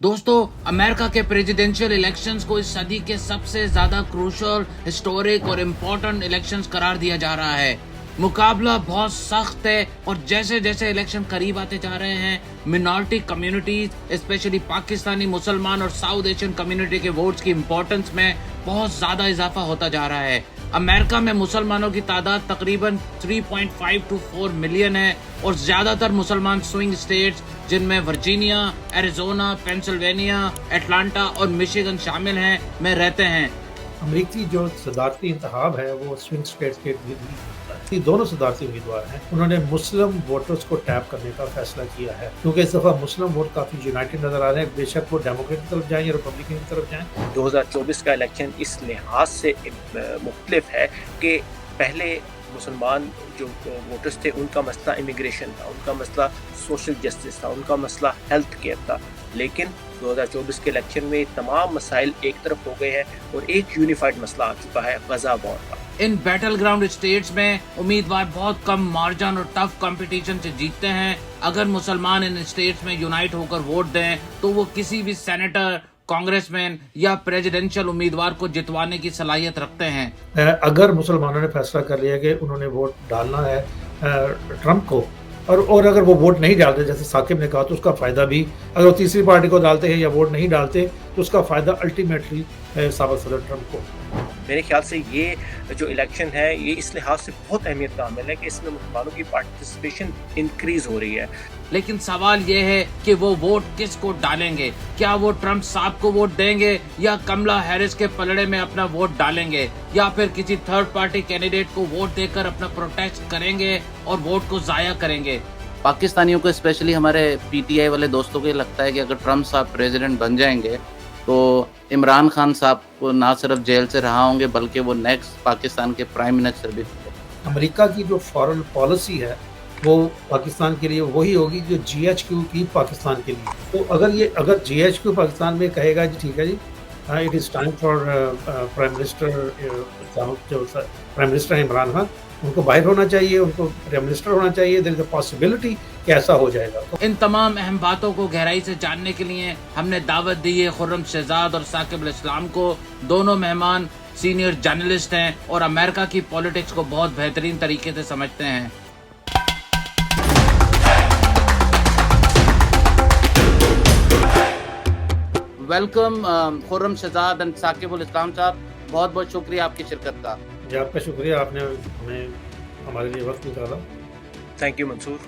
दोस्तों, अमेरिका के presidential elections को इस सदी के सबसे ज्यादा क्रूशल, हिस्टोरिक और इम्पोर्टेंट इलेक्शंस करार दिया जा रहा है। मुकाबला बहुत सख्त है और जैसे जैसे इलेक्शन करीब आते जा रहे हैं, मिनॉरिटी कम्युनिटीज स्पेशली पाकिस्तानी मुसलमान और साउथ एशियन कम्युनिटी के वोट्स की इम्पोर्टेंस में बहुत ज्यादा इजाफा होता जा रहा है। अमेरिका में मुसलमानों की तादाद तकरीबन 3.5 to 4 मिलियन है और ज्यादातर मुसलमान स्विंग स्टेट्स जिनमें वर्जीनिया, एरिजोना, पेंसिल्वेनिया, एटलांटा और मिशिगन शामिल हैं में रहते हैं। अमेरिकी जो सदारती इंतखाब है वो स्विंग स्टेट्स के ये दोनों सदारती उम्मीदवार हैं। उन्होंने मुस्लिम वोटर्स को टैप करने का फैसला किया है क्योंकि इस दफ़ा मुस्लिम वोट काफ़ी यूनाइटेड नज़र आ रहे हैं, बेशक वो डेमोक्रेट की तरफ जाएं या रिपब्लिकन की तरफ जाएं। 2024 का इलेक्शन इस लिहाज से मुख्तलिफ है कि पहले मुसलमान जो वोटर्स थे उनका मसला इमिग्रेशन था, उनका मसला सोशल जस्टिस था, उनका मसला हेल्थ केयर था, लेकिन 2024 के इलेक्शन में तमाम मसाइल एक तरफ हो गए हैं और एक यूनिफाइड मसला आ चुका है गजा वॉर का। इन बैटल ग्राउंड स्टेट्स में उम्मीदवार बहुत कम मार्जिन और टफ कंपटीशन से जीतते हैं। अगर मुसलमान इन स्टेट्स में यूनाइट होकर वोट दें तो वो किसी भी सेनेटर, कांग्रेसमैन या प्रेसिडेंशियल उम्मीदवार को जितवाने की सलाहियत रखते हैं। अगर मुसलमानों ने फैसला कर लिया कि उन्होंने वोट डालना है ट्रंप को और अगर वो वोट नहीं डालते जैसे साकिब ने कहा तो उसका फ़ायदा भी, अगर वो तीसरी पार्टी को डालते हैं या वोट नहीं डालते तो उसका फ़ायदा अल्टीमेटली साबित सदर ट्रंप को। मेरे ख्याल से ये जो इलेक्शन है ये इस लिहाज से बहुत अहमियत का हामिल है कि इसमें मुसलमानों की पार्टिसिपेशन इंक्रीज हो रही है। लेकिन सवाल ये है कि वो वोट किस को डालेंगे। क्या वो ट्रंप साहब को वोट देंगे या कमला हैरिस के पलड़े में अपना वोट डालेंगे या फिर किसी थर्ड पार्टी कैंडिडेट को वोट देकर अपना प्रोटेस्ट करेंगे और वोट को जाया करेंगे। पाकिस्तानियों को स्पेशली हमारे पीटीआई वाले दोस्तों को लगता है कि अगर ट्रंप साहब प्रेसिडेंट बन जाएंगे तो इमरान खान साहब को ना सिर्फ जेल से रहा होंगे बल्कि वो नेक्स्ट पाकिस्तान के प्राइम मिनिस्टर भी होंगे। अमेरिका की जो फॉरेन पॉलिसी है वो पाकिस्तान के लिए वही होगी जो GHQ की पाकिस्तान के लिए। तो अगर GHQ पाकिस्तान में कहेगा जी ठीक है जी, it is time for prime minister Imran Khan, उनको बाहर होना चाहिए, उनको प्राइम मिनिस्टर होना चाहिए, देयर इज अ पॉसिबिलिटी कि ऐसा हो जाएगा। इन तमाम अहम बातों को गहराई से जानने के लिए हमने दावत दी है खुर्रम शहजाद और साकिब अल इस्लाम को। दोनों मेहमान सीनियर जर्नलिस्ट हैं और अमेरिका की पॉलिटिक्स को बहुत बेहतरीन तरीके से समझते हैं। वेलकम खुर्रम शहजाद एंड साकिब अल इस्लाम साहब, बहुत बहुत शुक्रिया आपकी शिरकत का। जी आपका शुक्रिया, आपने हमें हमारे लिए वक्त निकाला। Thank you Mansoor.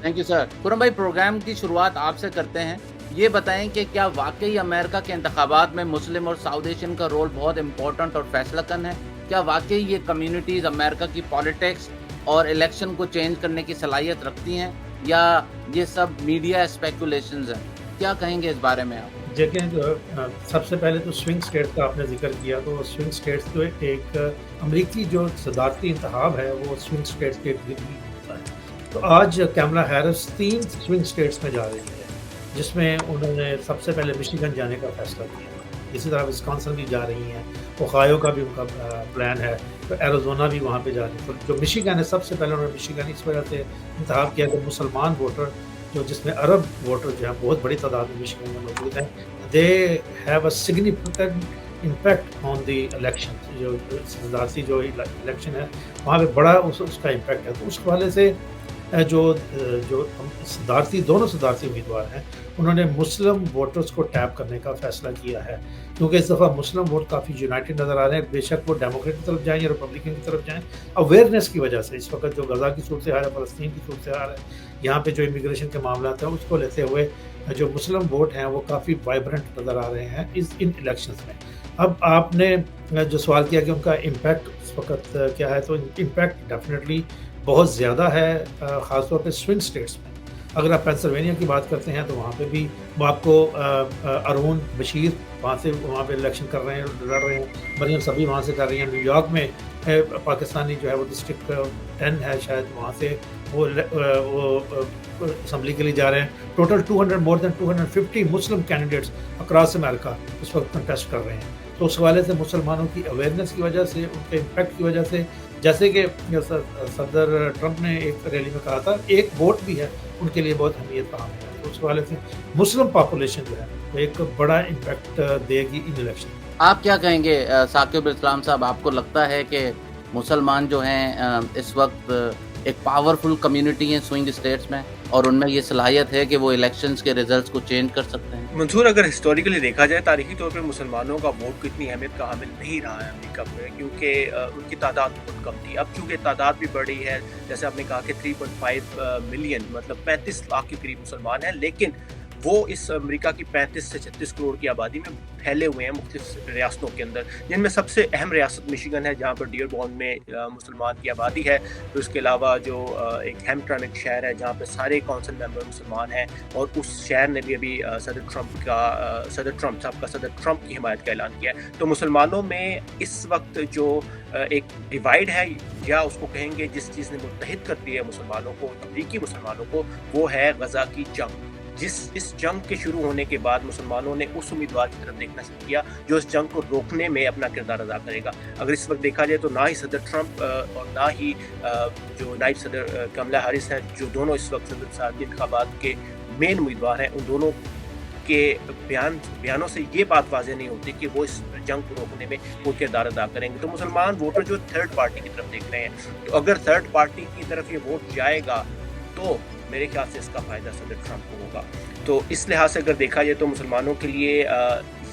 Thank you sir. Khurram भाई, प्रोग्राम की शुरुआत आपसे करते हैं। ये बताएं कि क्या वाकई अमेरिका के इंतखाबात में मुस्लिम और साउथ एशियन का रोल बहुत इंपॉर्टेंट और फैसलाकन है? क्या वाकई ये कम्युनिटीज़ अमेरिका की पॉलिटिक्स और इलेक्शन को चेंज करने की सलाहियत रखती हैं या ये सब मीडिया स्पेकुलेशंस हैं? क्या कहेंगे इस बारे में आप? देखें, सबसे पहले तो स्विंग स्टेट्स का आपने जिक्र किया, तो स्विंग स्टेट्स तो एक अमेरिकी जो सदारती इंतखाब है वो स्विंग स्टेट्स के होता है। तो आज कमला हैरिस 3 स्विंग स्टेट्स में जा रही है जिसमें उन्होंने सबसे पहले मिशिगन जाने का फैसला किया, इसी तरह विस्कॉन्सिन भी जा रही हैं, ओहायो का भी उनका प्लान है, तो एरिजोना भी वहाँ पे जा रही है। तो जो मिशिगन है सबसे पहले उन्होंने मिशिगन इस वजह से इंतखाब किया कि मुसलमान वोटर जो जिसमें अरब वोटर जो है बहुत बड़ी तादाद में मिशिगन में मौजूद हैं, they have a significant impact on the election. जो सदारती जो इलेक्शन है वहाँ पे बड़ा उसका इम्पैक्ट है। तो उस हवाले से जो दोनों सदारती उम्मीदवार हैं उन्होंने मुस्लिम वोटर्स को टैप करने का फैसला किया है क्योंकि इस दफ़ा मुस्लिम वोट काफ़ी यूनाइटेड नज़र आ रहे हैं, बेशक वो डेमोक्रेट की तरफ जाएं या रिपब्लिकन की तरफ जाएं। अवेयरनेस की वजह से इस वक्त जो गजा की सूरत हाल है, फ़लस्तीन की सूरत हाल है, यहाँ पे जो इमिग्रेशन के मामला हैं उसको लेते हुए जो मुस्लिम वोट हैं वो काफ़ी वाइब्रेंट नज़र आ रहे हैं इन इलेक्शंस में। अब आपने जो सवाल किया कि उनका इम्पैक्ट इस वक्त क्या है, तो इम्पैक्ट डेफिनेटली बहुत ज़्यादा है, ख़ासतौर पे स्विंग स्टेट्स में। अगर आप पेंसिल्वेनिया की बात करते हैं तो वहाँ पे भी वो आपको अरून बशीर वहाँ पे इलेक्शन कर रहे हैं, लड़ रहे हैं, मरियम सभी वहाँ से कर रही हैं। न्यूयॉर्क में पाकिस्तानी जो है वो डिस्ट्रिक्ट 10 है शायद, वहाँ से वो असम्बली के लिए जा रहे हैं। टोटल मोर देन 250 मुस्लिम कैंडिडेट्स अक्रॉस अमेरिका इस वक्त कंटेस्ट कर रहे हैं। तो उस हवाले से मुसलमानों की अवेयरनेस की वजह से, उनके इम्पैक्ट की वजह से, जैसे कि सदर ट्रंप ने एक रैली में कहा था, एक वोट भी है उनके लिए बहुत अहमियत का हामिल है। तो उस हवाले से मुस्लिम पॉपुलेशन जो है ایک بڑا امپیکٹ دے گی ان الیکشن. آپ کیا کہیں گے ثاقب اسلام صاحب، آپ کو لگتا ہے کہ مسلمان جو ہیں اس وقت ایک پاورفل کمیونٹی ہیں سوئنگ اسٹیٹس میں، اور ان میں یہ صلاحیت ہے کہ وہ الیکشنز کے ریزلٹس کو چینج کر سکتے ہیں؟ منصور، اگر ہسٹوریکلی دیکھا جائے، تاریخی طور پہ مسلمانوں کا ووٹ کو اتنی اہمیت کا حامل نہیں رہا ہے امریکہ میں، کیونکہ ان کی تعداد بہت کم تھی. اب چونکہ تعداد بھی بڑھی ہے، جیسے آپ نے کہا کہ 3.5 ملین، مطلب 35 لاکھ کے قریب مسلمان ہیں، لیکن وہ اس امریکہ کی 35 سے 36 کروڑ کی آبادی میں پھیلے ہوئے ہیں مختلف ریاستوں کے اندر، جن میں سب سے اہم ریاست مشیگن ہے، جہاں پر ڈیئر بورن میں مسلمان کی آبادی ہے. پھر اس کے علاوہ جو ایک ہیمپٹن ایک شہر ہے جہاں پہ سارے کونسل ممبر مسلمان ہیں، اور اس شہر نے بھی ابھی صدر ٹرمپ کی حمایت کا اعلان کیا ہے. تو مسلمانوں میں اس وقت جو ایک ڈیوائیڈ ہے، یا اس کو کہیں گے جس چیز نے متحد کر دیا ہے مسلمانوں کو، امریکی مسلمانوں کو، وہ ہے غزہ کی جنگ. اس جنگ کے شروع ہونے کے بعد مسلمانوں نے اس امیدوار کی طرف دیکھنا شروع کیا جو اس جنگ کو روکنے میں اپنا کردار ادا کرے گا. اگر اس وقت دیکھا جائے تو نہ ہی صدر ٹرمپ اور نہ ہی جو نائب صدر کملا ہیرس ہیں، جو دونوں اس وقت صدر صدارتی انتخابات کے مین امیدوار ہیں، ان دونوں کے بیانوں سے یہ بات واضح نہیں ہوتی کہ وہ اس جنگ کو روکنے میں وہ کردار ادا کریں گے. تو مسلمان ووٹر جو تھرڈ پارٹی کی طرف دیکھ رہے ہیں، تو اگر تھرڈ پارٹی کی طرف یہ ووٹ جائے گا تو میرے خیال سے اس کا فائدہ صدر ٹرمپ کو ہوگا. تو اس لحاظ سے اگر دیکھا جائے تو مسلمانوں کے لیے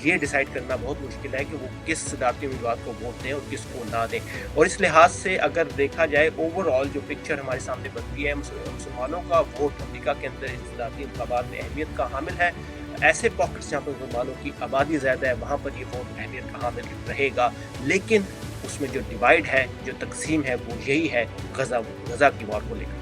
یہ ڈیسائیڈ کرنا بہت مشکل ہے کہ وہ کس صدارتی امیدوار کو ووٹ دیں اور کس کو نہ دیں. اور اس لحاظ سے اگر دیکھا جائے اوور آل جو پکچر ہمارے سامنے بنتی ہے، مسلمانوں کا ووٹ امریکہ کے اندر صدارتی انتخابات میں اہمیت کا حامل ہے. ایسے پاکٹس جہاں پر مسلمانوں کی آبادی زیادہ ہے، وہاں پر یہ ووٹ اہمیت کا حامل رہے گا. لیکن اس میں جو ڈیوائیڈ ہے، جو تقسیم ہے، وہ یہی ہے غزہ کی وار کو لے کر.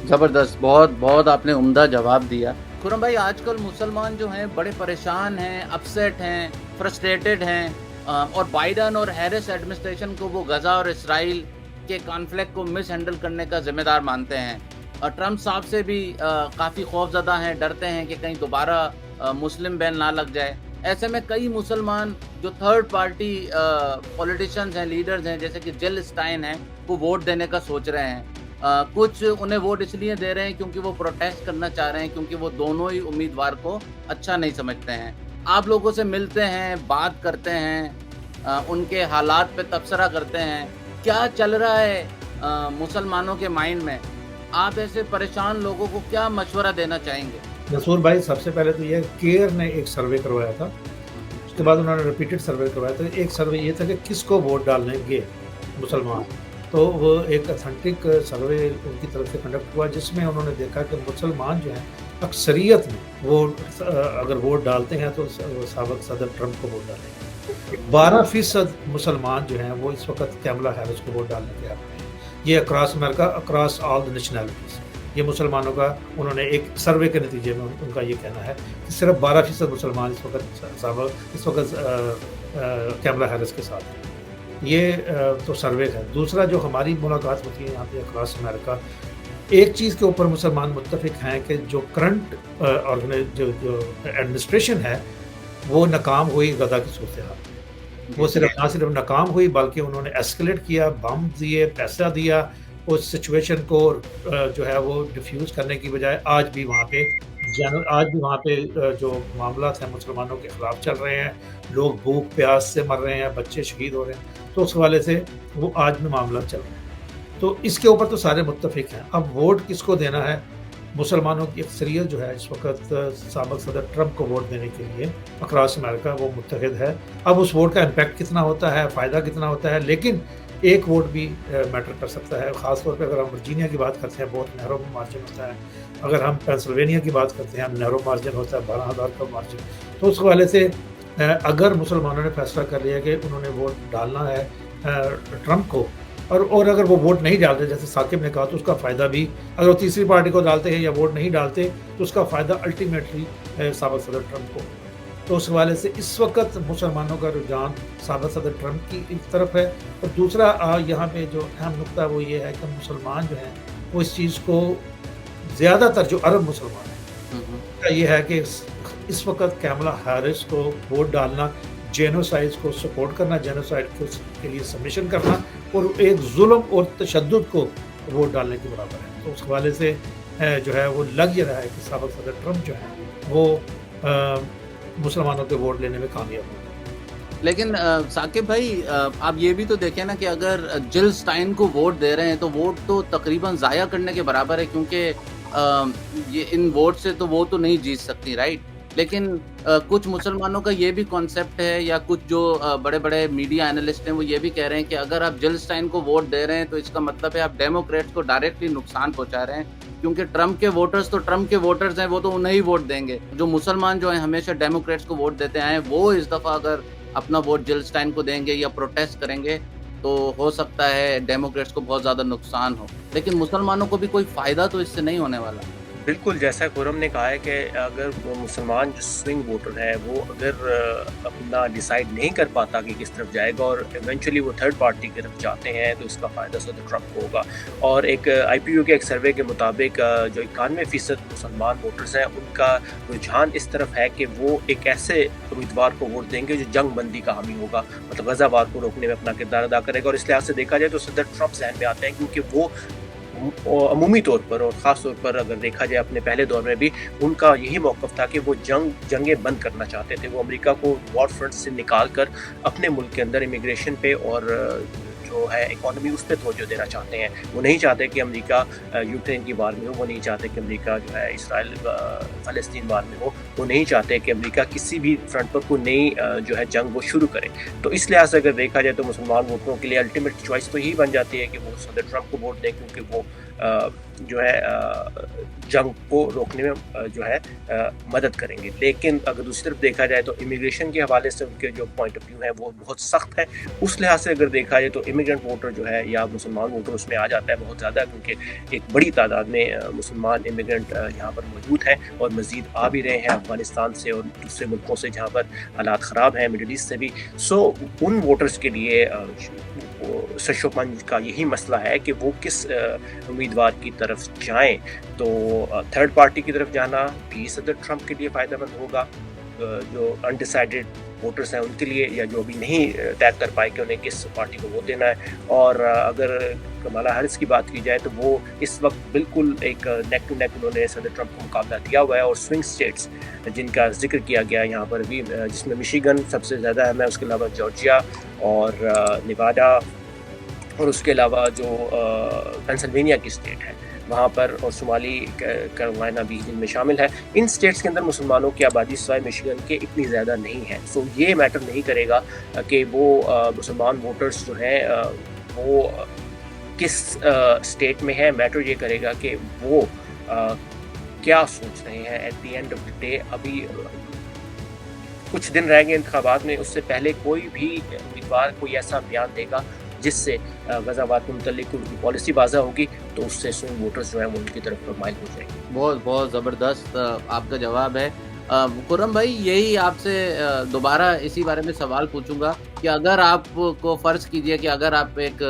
زبردست، بہت بہت آپ نے عمدہ جواب دیا. خرم بھائی، آج کل مسلمان جو ہیں بڑے پریشان ہیں، اپسیٹ ہیں، فرسٹریٹڈ ہیں، اور بائیڈن اور ہیرس ایڈمنسٹریشن کو وہ غزہ اور اسرائیل کے کانفلکٹ کو مس ہینڈل کرنے کا ذمہ دار مانتے ہیں. اور ٹرمپ صاحب سے بھی کافی خوف زدہ ہیں، ڈرتے ہیں کہ کہیں دوبارہ مسلم بین نہ لگ جائے. ایسے میں کئی مسلمان جو تھرڈ پارٹی پولیٹیشینز ہیں، لیڈرز ہیں، جیسے کہ جل اسٹائن ہیں، وہ ووٹ دینے کا سوچ رہے ہیں. کچھ انہیں ووٹ اس لیے دے رہے ہیں کیونکہ وہ پروٹیسٹ کرنا چاہ رہے ہیں، کیونکہ وہ دونوں ہی امیدوار کو اچھا نہیں سمجھتے ہیں. آپ لوگوں سے ملتے ہیں، بات کرتے ہیں، ان کے حالات پہ تبصرہ کرتے ہیں، کیا چل رہا ہے مسلمانوں کے مائنڈ میں؟ آپ ایسے پریشان لوگوں کو کیا مشورہ دینا چاہیں گے؟ نصور بھائی، سب سے پہلے تو یہ کیئر نے ایک سروے کروایا تھا، اس کے بعد انہوں نے ریپیٹڈ سروے کروایا تھا. ایک سروے یہ تھا کہ کس کو ووٹ ڈالنے گے مسلمان، تو وہ ایک اتھینٹک سروے ان کی طرف سے کنڈکٹ ہوا، جس میں انہوں نے دیکھا کہ مسلمان جو ہیں اکثریت میں وہ اگر ووٹ ڈالتے ہیں تو سابق صدر ٹرمپ کو ووٹ ڈالیں گے. 12% مسلمان جو ہیں وہ اس وقت کیملا ہیرس کو ووٹ ڈالنے کے حق میں ہیں. یہ اکراس امریکہ، اکراس آل دی نیشنلٹیز، یہ مسلمانوں کا انہوں نے ایک سروے کے نتیجے میں ان کا یہ کہنا ہے کہ صرف 12% مسلمان اس وقت کیملا ہیرس کے ساتھ ہیں. یہ تو سروے ہے. دوسرا جو ہماری ملاقات ہوتی ہے یہاں پہ اکراس امریکہ، ایک چیز کے اوپر مسلمان متفق ہیں کہ جو کرنٹ جو ایڈمنسٹریشن ہے وہ ناکام ہوئی غزہ کی صورتحال. وہ نہ صرف ناکام ہوئی بلکہ انہوں نے ایسکلیٹ کیا، بم دیے، پیسہ دیا اس سچویشن کو جو ہے وہ ڈیفیوز کرنے کی بجائے آج بھی وہاں پہ جو معاملات ہیں مسلمانوں کے خلاف چل رہے ہیں. لوگ بھوک پیاس سے مر رہے ہیں، بچے شہید ہو رہے ہیں. تو اس حوالے سے وہ آج بھی معاملات چل رہے ہیں. تو اس کے اوپر تو سارے متفق ہیں. اب ووٹ کس کو دینا ہے؟ مسلمانوں کی اکثریت جو ہے اس وقت سابق صدر ٹرمپ کو ووٹ دینے کے لیے اکراس امریکہ وہ متحد ہے. اب اس ووٹ کا امپیکٹ کتنا ہوتا ہے، فائدہ کتنا ہوتا ہے، لیکن ایک ووٹ بھی میٹر کر سکتا ہے. خاص طور پہ اگر ہم ورجینیا کی بات کرتے ہیں بہت نیرو مارجن ہوتا ہے. اگر ہم پینسلوینیا کی بات کرتے ہیں نیرو مارجن ہوتا ہے، 12,000 کا مارجن. تو اس حوالے سے اگر مسلمانوں نے فیصلہ کر لیا کہ انہوں نے ووٹ ڈالنا ہے ٹرمپ کو، اور اگر وہ ووٹ نہیں ڈالتے جیسے ثاقب نے کہا، تو اس کا فائدہ بھی، اگر وہ تیسری پارٹی کو ڈالتے ہیں یا ووٹ نہیں ڈالتے تو اس کا فائدہ الٹیمیٹلی سابق صدر ٹرمپ کو. تو اس حوالے سے اس وقت مسلمانوں کا رجحان سابق صدر ٹرمپ کی ایک طرف ہے. اور دوسرا یہاں پہ جو اہم نقطہ وہ یہ ہے کہ مسلمان جو ہیں وہ اس چیز کو زیادہ تر جو عرب مسلمان ہیں یہ ہے کہ اس وقت کیملا ہیرس کو ووٹ ڈالنا جینوسائڈ کو سپورٹ کرنا، جینوسائڈ کے لیے سبمیشن کرنا اور ایک ظلم اور تشدد کو ووٹ ڈالنے کے برابر ہے. تو اس حوالے سے جو ہے وہ لگ یہ رہا ہے کہ سابق صدر ٹرمپ جو ہے وہ मुसलमानों के वोट लेने में कामयाब होंगे। लेकिन साकिब भाई, आप ये भी तो देखें ना कि अगर जिल स्टाइन को वोट दे रहे हैं तो वोट तो तकरीबन ज़ाया करने के बराबर है, क्योंकि ये इन वोट से तो वो तो नहीं जीत सकती, राइट? लेकिन कुछ मुसलमानों का ये भी कॉन्सेप्ट है, या कुछ जो बड़े बड़े मीडिया एनालिस्ट हैं वो ये भी कह रहे हैं कि अगर आप जिल स्टाइन को वोट दे रहे हैं तो इसका मतलब है आप डेमोक्रेट्स को डायरेक्टली नुकसान पहुंचा रहे हैं, क्योंकि ट्रम्प के वोटर्स तो ट्रम्प के वोटर्स हैं, वो तो उन्हें ही वोट देंगे। जो मुसलमान जो हैं हमेशा डेमोक्रेट्स को वोट देते आए हैं, वो इस दफ़ा अगर अपना वोट जिल स्टाइन को देंगे या प्रोटेस्ट करेंगे तो हो सकता है डेमोक्रेट्स को बहुत ज़्यादा नुकसान हो, लेकिन मुसलमानों को भी कोई फ़ायदा तो इससे नहीं होने वाला। बिल्कुल, जैसा खुरम ने कहा है कि अगर वो मुसलमान जो स्विंग वोटर है वो अगर अपना डिसाइड नहीं कर पाता कि किस तरफ जाएगा और इवेंचुअली वो थर्ड पार्टी की तरफ जाते हैं तो इसका फ़ायदा सदर ट्रम्प को होगा। और एक IPU के एक सर्वे के मुताबिक जो 91% मुसलमान वोटर्स हैं उनका रुझान इस तरफ है कि वो एक ऐसे उम्मीदवार को वोट देंगे जो जंग बंदी का हामी होगा, मतलब गज़ा वार को रोकने में अपना किरदार अदा करेगा। और इस लिहाज से देखा जाए तो सदर ट्रम्प ज़हन में आते हैं, क्योंकि वो अमूमी तौर पर और ख़ास तौर पर अगर देखा जाए अपने पहले दौर में भी उनका यही मौक़िफ़ था कि वो जंगें बंद करना चाहते थे। वो अमेरिका को वॉर फ्रंट से निकाल कर अपने मुल्क के अंदर इमिग्रेशन पे और जो है इकॉनमी उस पर तवज्जो देना चाहते हैं। वो नहीं चाहते कि अमेरिका यूक्रेन की वार में हो, वो नहीं चाहते कि अमेरिका जो है इसराइल फ़लस्तीन वार में हो, वो नहीं चाहते कि अमेरिका किसी भी फ्रंट पर कोई नई जो है जंग वो शुरू करे। तो इस लिहाज से अगर देखा जाए तो मुसलमान वोटरों के लिए अल्टीमेट चॉइस तो यही बन जाती है कि वो सदर ट्रम्प को वोट दें, क्योंकि वो जो है जंग को रोकने में जो है मदद करेंगे। लेकिन अगर दूसरी तरफ देखा जाए तो इमिग्रेशन के हवाले से उनके जो पॉइंट ऑफ व्यू है वो बहुत सख्त है। उस लिहाज से अगर देखा जाए तो इमिग्रेंट वोटर जो है या मुसलमान वोटर उसमें आ जाता है बहुत ज़्यादा, क्योंकि एक बड़ी तादाद में मुसलमान इमिग्रेंट यहाँ पर मौजूद हैं और मज़ीद आ भी रहे हैं अफ़गानिस्तान से और दूसरे मुल्कों से जहाँ पर हालात ख़राब हैं, मिडल ईस्ट से भी। सो उन वोटर्स के लिए सशोपन का यही मसला है कि वो किस उम्मीदवार की तरफ जाएं। तो थर्ड पार्टी की तरफ जाना भी सदर ट्रम्प के लिए फ़ायदेमंद होगा, जो अनडिसाइडेड वोटर्स हैं उनके लिए, या जो अभी नहीं तय कर पाए कि उन्हें किस पार्टी को वोट देना है। और अगर कमला हैरिस की बात की जाए तो वो इस वक्त बिल्कुल एक नेक टू नेक उन्होंने सदर ट्रम्प को मुकाबला दिया हुआ है। और स्विंग स्टेट्स जिनका जिक्र किया गया यहाँ पर भी, जिसमें मिशिगन सबसे ज़्यादा है, उसके अलावा जॉर्जिया और नेवाडा और उसके अलावा जो पेंसिल्वेनिया की स्टेट है वहाँ पर, और शुमाली कैरोलिना भी जिनमें शामिल है। इन स्टेट्स के अंदर मुसलमानों की आबादी सिवाय मिशिगन के इतनी ज़्यादा नहीं है। सो ये मैटर नहीं करेगा कि वो मुसलमान वोटर्स जो हैं वो किस स्टेट में है। मैटर ये करेगा कि वो क्या सोच रहे हैं। At the end of the day अभी कुछ दिन रह गए इंतखाबात में, उससे पहले कोई भी उम्मीदवार कोई ऐसा बयान देगा जिससे गज़ावात के मुतल्लिक उनकी पॉलिसी वाज़ा होगी, तो उससे स्विंग वोटर्स जो है वो उनकी तरफ माइल हो जाएंगे। बहुत बहुत ज़बरदस्त आपका जवाब है। खुर्रम भाई, यही आपसे दोबारा इसी बारे में सवाल पूछूंगा कि अगर आपको फ़र्ज़ कीजिए कि अगर आप एक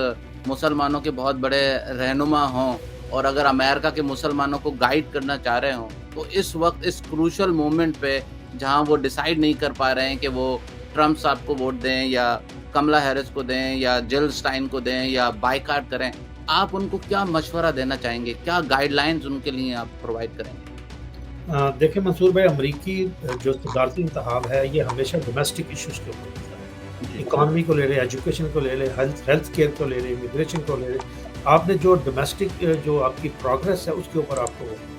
मुसलमानों के बहुत बड़े रहनुमा हों और अगर अमेरिका के मुसलमानों को गाइड करना चाह रहे हों, तो इस वक्त इस क्रूशल मोमेंट पे जहां वो डिसाइड नहीं कर पा रहे हैं कि वो ट्रम्प साहब को वोट दें या कमला हैरिस को दें या जिल स्टाइन को दें या बायकॉट करें, आप उनको क्या मशवरा देना चाहेंगे? क्या गाइडलाइंस उनके लिए आप प्रोवाइड करेंगे? देखिए मंसूर भाई, अमरीकी जो सदारती इंतखाब है ये हमेशा डोमेस्टिक इश्यूज़ के ऊपर होता है। इकॉनमी को ले ले, एजुकेशन को ले ले, हेल्थ केयर को ले ले, इमिग्रेशन को ले ले, आपने जो डोमेस्टिक जो आपकी प्रोग्रेस है उसके ऊपर आपको वो होता है।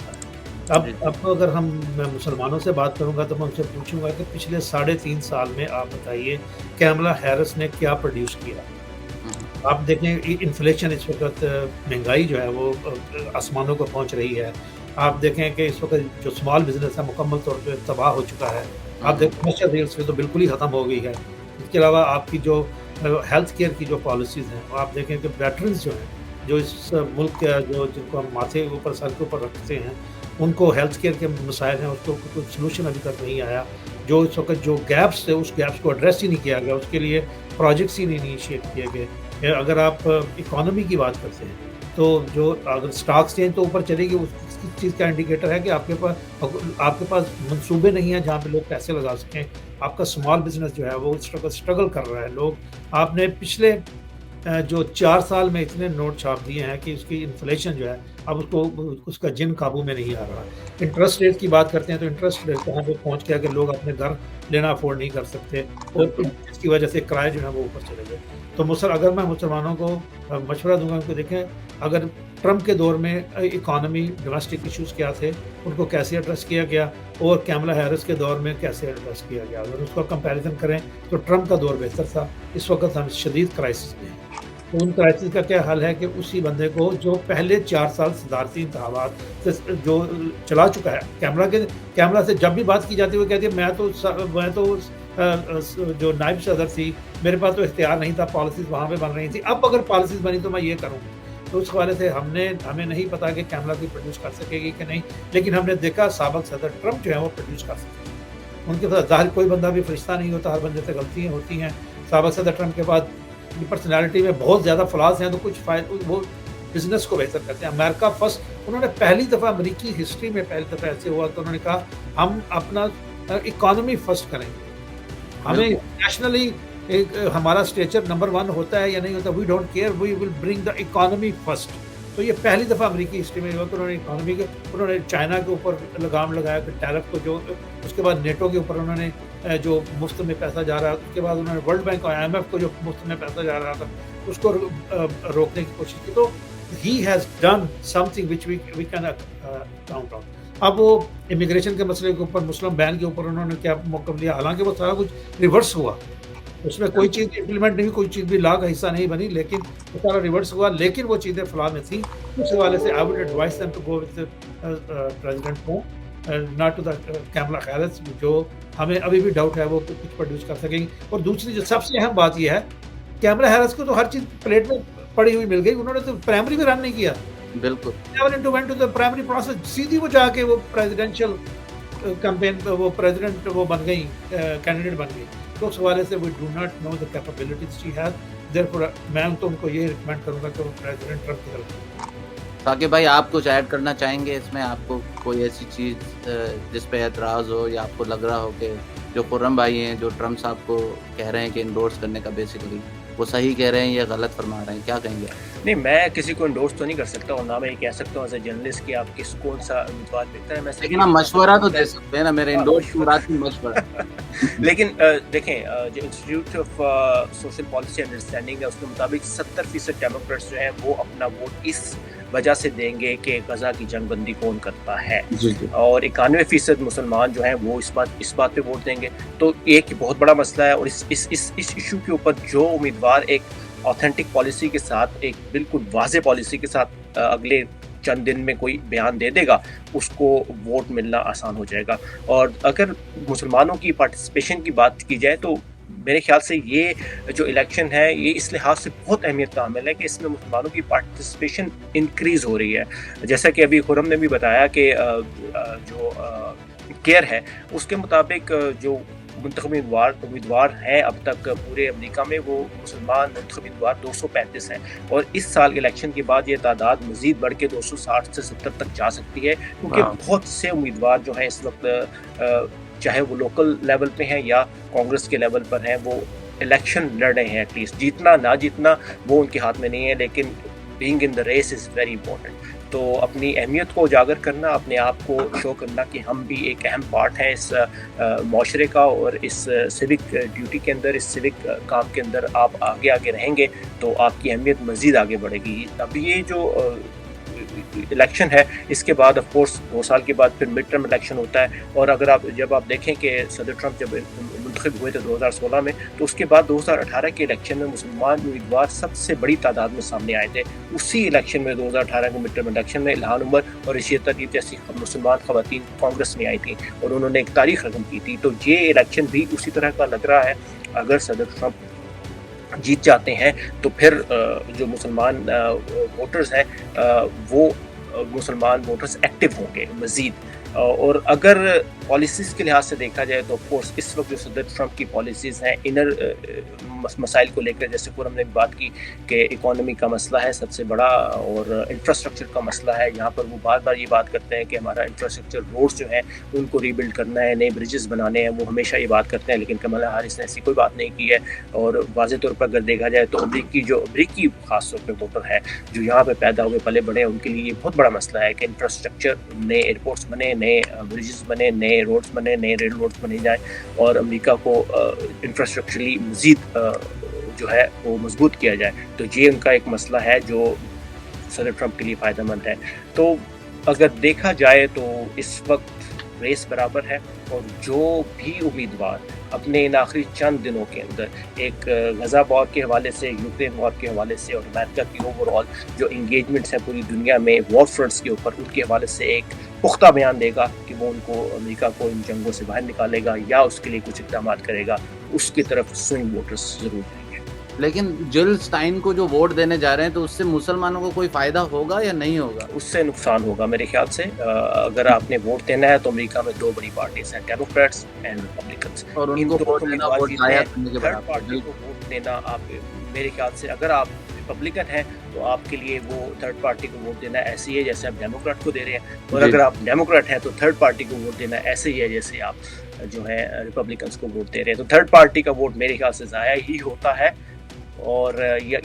अब अगर मैं मुसलमानों से बात करूंगा तो मैं उनसे पूछूंगा कि पिछले 3.5 साल में आप बताइए कमला हैरिस ने क्या प्रोड्यूस किया। आप देखें इन्फ्लेशन इस वक्त, महंगाई जो है वो आसमानों को पहुंच रही है। आप देखें कि इस वक्त जो स्मॉल बिजनेस है मुकम्मल तौर पे तबाह हो चुका है। आप देखें कमर्शियल रियल एस्टेट तो बिल्कुल ही ख़त्म हो गई है। इसके अलावा आपकी जो हेल्थ केयर की जो पॉलिसीज़ हैं, आप देखें कि वेटरन्स जो हैं, जो इस मुल्क के जो जिनको हम माथे के ऊपर सर के ऊपर रखते हैं, उनको हेल्थ केयर के मसाइल हैं, उसको कोई सोल्यूशन अभी तक नहीं आया। जो इस वक्त जो गैप्स थे उस गैप्स को एड्रेस ही नहीं किया गया, उसके लिए प्रोजेक्ट्स ही नहीं इनिशिएट किए गए। अगर आप इकोनॉमी की बात करते हैं तो जो अगर स्टॉक एक्सचेंज तो ऊपर चलेगी, उस चीज़ का इंडिकेटर है कि आपके पास मंसूबे नहीं हैं जहाँ पे लोग पैसे लगा सकें। आपका स्मॉल बिजनेस जो है वो स्ट्रगल कर रहा है। लोग आपने पिछले जो 4 साल में इतने नोट छाप दिए हैं कि उसकी इन्फ्लेशन जो है अब उसको उसका जिन काबू में नहीं आ रहा। इंटरेस्ट रेट की बात करते हैं तो इंटरेस्ट रेट कहाँ पे पहुँच गया कि लोग अपने घर लेना अफोर्ड नहीं कर सकते और इसकी वजह से किराए जो है वो ऊपर चले गए। तो अगर मैं मुसलमानों को मशवरा दूंगा उनको, देखें अगर ट्रम्प के दौर में इकॉनमी डोमेस्टिक इश्यूज़ क्या थे, उनको कैसे एड्रेस किया गया, और कैमला हैरिस के दौर में कैसे एड्रेस किया गया, अगर उसका कंपैरिजन करें तो ट्रम्प का दौर बेहतर था। इस वक्त हम शदीद क्राइसिस में हैं। तो उन क्राइसिस का क्या हल है कि उसी बंदे को जो पहले 4 साल सदारती इंतखाबात से जो चला चुका है, कैमला से जब भी बात की जाती है वो कहती है मैं तो जो नायब सदर थी मेरे पास तो इख्तियार नहीं था, पॉलिसीज़ वहाँ पे बन रही थी, अब अगर पॉलिसीज़ बनी तो मैं ये करूँगी। तो उस हवाले से हमें नहीं पता कि कैमला कोई प्रोड्यूस कर सकेगी कि नहीं, लेकिन हमने देखा साबिक सदर ट्रम्प जो है वो प्रोड्यूस कर सकते हैं। उनके पास ज़ाहिर कोई बंदा भी फरिश्ता नहीं होता, हर बंदे से गलतियाँ होती हैं। साबिक सदर ट्रम्प के बाद पर्सनैलिटी में बहुत ज़्यादा फ्लॉज हैं, तो कुछ वो बिजनेस को बेहतर करते हैं। अमेरिका फर्स्ट, उन्होंने पहली दफ़ा अमेरिकी हिस्ट्री में पहली दफ़ा ऐसे हुआ तो उन्होंने कहा हम अपना इकॉनमी फर्स्ट करेंगे, हमें नेशनली हमारा स्टेचर नंबर 1 होता है या नहीं होता, we don't care, we will bring the economy first. तो ये पहली दफ़ा अमेरिकी हिस्ट्री में हुआ कि उन्होंने चाइना के ऊपर लगाम लगाया कि टैरिफ को, जो उसके बाद नेटो के ऊपर उन्होंने जो मुफ्त में पैसा जा रहा है, उसके बाद उन्होंने वर्ल्ड बैंक और IMF को जो मुफ्त में पैसा जा रहा था उसको रोकने की कोशिश की। तो he has done something which we can count on. अब वो इमिग्रेशन के मसले के ऊपर, मुस्लिम बैन के ऊपर उन्होंने क्या मौक़िफ़ लिया, हालांकि वो सारा कुछ रिवर्स हुआ, उसमें कोई चीज़ इम्प्लीमेंट नहीं हुई, कोई चीज़ भी लॉ का हिस्सा नहीं बनी, लेकिन वो सारा रिवर्स हुआ। लेकिन वो चीज़ें फ़िलहाल में थी, उस हवाले से I would advise them to go with President Trump, not to the Kamala Harris, जो हमें अभी भी डाउट है वो कुछ प्रोड्यूस कर सकेंगी। और दूसरी जो सबसे अहम बात यह है, कैमला हैरिस को तो हर चीज़ प्लेट में पड़ी हुई मिल गई, उन्होंने तो प्राइमरी भी रन नहीं किया। बिल्कुल, went to the primary process, सीधी वो जाके वो प्रेसिडेंशियल कैंपेन वो प्रेसिडेंट वो बन गई, कैंडिडेट बन गई। तो उस हवाले से we do not know the capabilities she has, therefore मैं तो उनको ये रिकमेंड करूंगा कि वो प्रेसिडेंट ट्रम्प की तरफ। ताकि भाई आप कुछ ऐड करना चाहेंगे इसमें, आपको कोई ऐसी चीज़ जिस पे एतराज़ हो या आपको लग रहा हो कि जो खुर्रम भाई हैं जो ट्रम्प साहब को कह रहे हैं कि इंडोर्स करने का, बेसिकली वो सही कह रहे हैं या गलत फरमा रहे हैं, क्या कहेंगे? नहीं, मैं किसी को इंडोर्स तो नहीं कर सकता और ना मैं ये कह सकता हूँ एज ए जर्नलिस्ट कि आप कौन सा उम्मीदवार देखता है। मैं लेकिन आप मशवरा तो दे सकते हैं ना, मेरे इंडोर्स की बात नहीं, मशवरा। लेकिन देखें, जो institute of social policy understanding है उसके मुताबिक 70% डेमोक्रेट्स जो हैं वो अपना वोट इस वजह से देंगे कि गजा की जंगबंदी कौन करता है, और 91% मुसलमान जो हैं वो इस बात पे वोट देंगे। तो एक बहुत बड़ा मसला है, और इस इशू के ऊपर जो उम्मीदवार एक ऑथेंटिक पॉलिसी के साथ, एक बिल्कुल वाज़ेह पॉलिसी के साथ अगले चंद दिन में कोई बयान दे देगा, उसको वोट मिलना आसान हो जाएगा। और अगर मुसलमानों की पार्टिसिपेशन की बात की जाए तो मेरे ख्याल से ये जो इलेक्शन है ये इस लिहाज से बहुत अहमियत का हामिल है कि इसमें मुसलमानों की पार्टिसिपेशन इंक्रीज़ हो रही है। जैसा कि अभी खुर्रम ने भी बताया कि जो केयर है उसके मुताबिक जो मुंतखब उम्मीदवार हैं अब तक पूरे अमेरिका में, वो मुसलमान मुंतखब उम्मीदवार 235 हैं, और इस साल के इलेक्शन के बाद ये तादाद मज़ीद बढ़ के 260 से 70 तक जा सकती है, क्योंकि बहुत से उम्मीदवार जो हैं इस वक्त चाहे वो लोकल लेवल पे हैं या कांग्रेस के लेवल पर हैं, वो इलेक्शन लड़ रहे हैं। एटलीस्ट जीतना ना जीतना वो उनके हाथ में नहीं है, लेकिन being in the race is very important. तो अपनी अहमियत को उजागर करना, अपने आप को शो करना कि हम भी एक अहम पार्ट हैं इस माशरे का, और इस सिविक ड्यूटी के अंदर, इस सिविक काम के अंदर आप आगे आगे रहेंगे तो आपकी अहमियत मज़ीद आगे बढ़ेगी। अब ये जो इलेक्शन है इसके बाद ऑफ कोर्स 2 साल के बाद फिर मिड टर्म इलेक्शन होता है, और अगर जब आप देखें कि सदर ट्रम्प जब मुंतखब हुए थे 2016 में, तो उसके बाद 2018 के इलेक्शन में मुसलमान उम्मीदवार सबसे बड़ी तादाद में सामने आए थे। उसी इलेक्शन में 2018 के मिड टर्म इलेक्शन में इल्हान उमर और रशीदा तरीब जैसी मुसलमान खवातीन कांग्रेस में आई थी और उन्होंने एक तारीख रकम की थी। तो ये इलेक्शन भी उसी तरह का लग रहा है। अगर सदर ट्रम्प जीत जाते हैं तो फिर जो मुसलमान वोटर्स हैं वो मुसलमान वोटर्स एक्टिव होंगे मज़ीद, और अगर پالیسیز کے لحاظ سے دیکھا جائے تو آف کورس اس وقت جو صدر ٹرمپ کی پالیسیز ہیں انر مسائل کو لے کر، جیسے پورا ہم نے بات کی کہ اکانومی کا مسئلہ ہے سب سے بڑا، اور انفراسٹرکچر کا مسئلہ ہے. یہاں پر وہ بار بار یہ بات کرتے ہیں کہ ہمارا انفراسٹرکچر روڈز جو ہیں ان کو ری بلڈ کرنا ہے، نئے بریجز بنانے ہیں، وہ ہمیشہ یہ بات کرتے ہیں. لیکن کمالا ہیرس نے ایسی کوئی بات نہیں کی ہے. اور واضح طور پر اگر دیکھا جائے تو امریکی خاص طور پہ ووٹر ہے جو یہاں پہ پیدا ہوئے پلے بڑے ہیں، ان کے لیے یہ بہت بڑا مسئلہ ہے کہ انفراسٹرکچر، نئے ایئرپورٹس بنے، نئے بریجز بنے، نئے روڈز بنے، نئے ریل روڈز بنے جائیں، اور امریکہ کو انفراسٹرکچرلی مزید جو ہے وہ مضبوط کیا جائے. تو یہ ان کا ایک مسئلہ ہے جو صدر ٹرمپ کے لیے فائدہ مند ہے. تو اگر دیکھا جائے تو اس وقت ریس برابر ہے، اور جو بھی امیدوار اپنے ان آخری چند دنوں کے اندر ایک غزہ وار کے حوالے سے، یوکرین وار کے حوالے سے، اور امریکہ کی اوور آل جو انگیجمنٹس ہیں پوری دنیا میں وار فرنٹس کے اوپر، ان کے حوالے سے ایک پختہ بیان دے گا کہ وہ ان کو، امریکہ کو ان جنگوں سے باہر نکالے گا یا اس کے لیے کچھ اقدامات کرے گا، اس کی طرف سوئنگ ووٹرز ضرور جائیں گے. لیکن جل اسٹائن کو جو ووٹ دینے جا رہے ہیں تو اس سے مسلمانوں کو کوئی فائدہ ہوگا یا نہیں ہوگا؟ اس سے نقصان ہوگا میرے خیال سے. اگر آپ نے ووٹ دینا ہے تو امریکہ میں دو بڑی پارٹیز ہیں، ڈیموکریٹس اینڈ ریپبلکنس. اور ان کو ووٹ دینا ووٹ ضائع کرنے کے تھرڈ برابر. پارٹی کو ووٹ دینا، آپ میرے خیال سے اگر آپ ریپبلکن ہیں تو آپ کے لیے وہ تھرڈ پارٹی کو ووٹ دینا ایسے ہی ہے جیسے آپ ڈیموکریٹ کو دے رہے ہیں، اور اگر آپ ڈیموکریٹ ہیں تو تھرڈ پارٹی کو ووٹ دینا ایسے ہی ہے جیسے آپ جو ہے ریپبلکنس کو ووٹ دے رہے ہیں. تو تھرڈ پارٹی کا ووٹ میرے خیال سے ضائع ہی ہوتا ہے. اور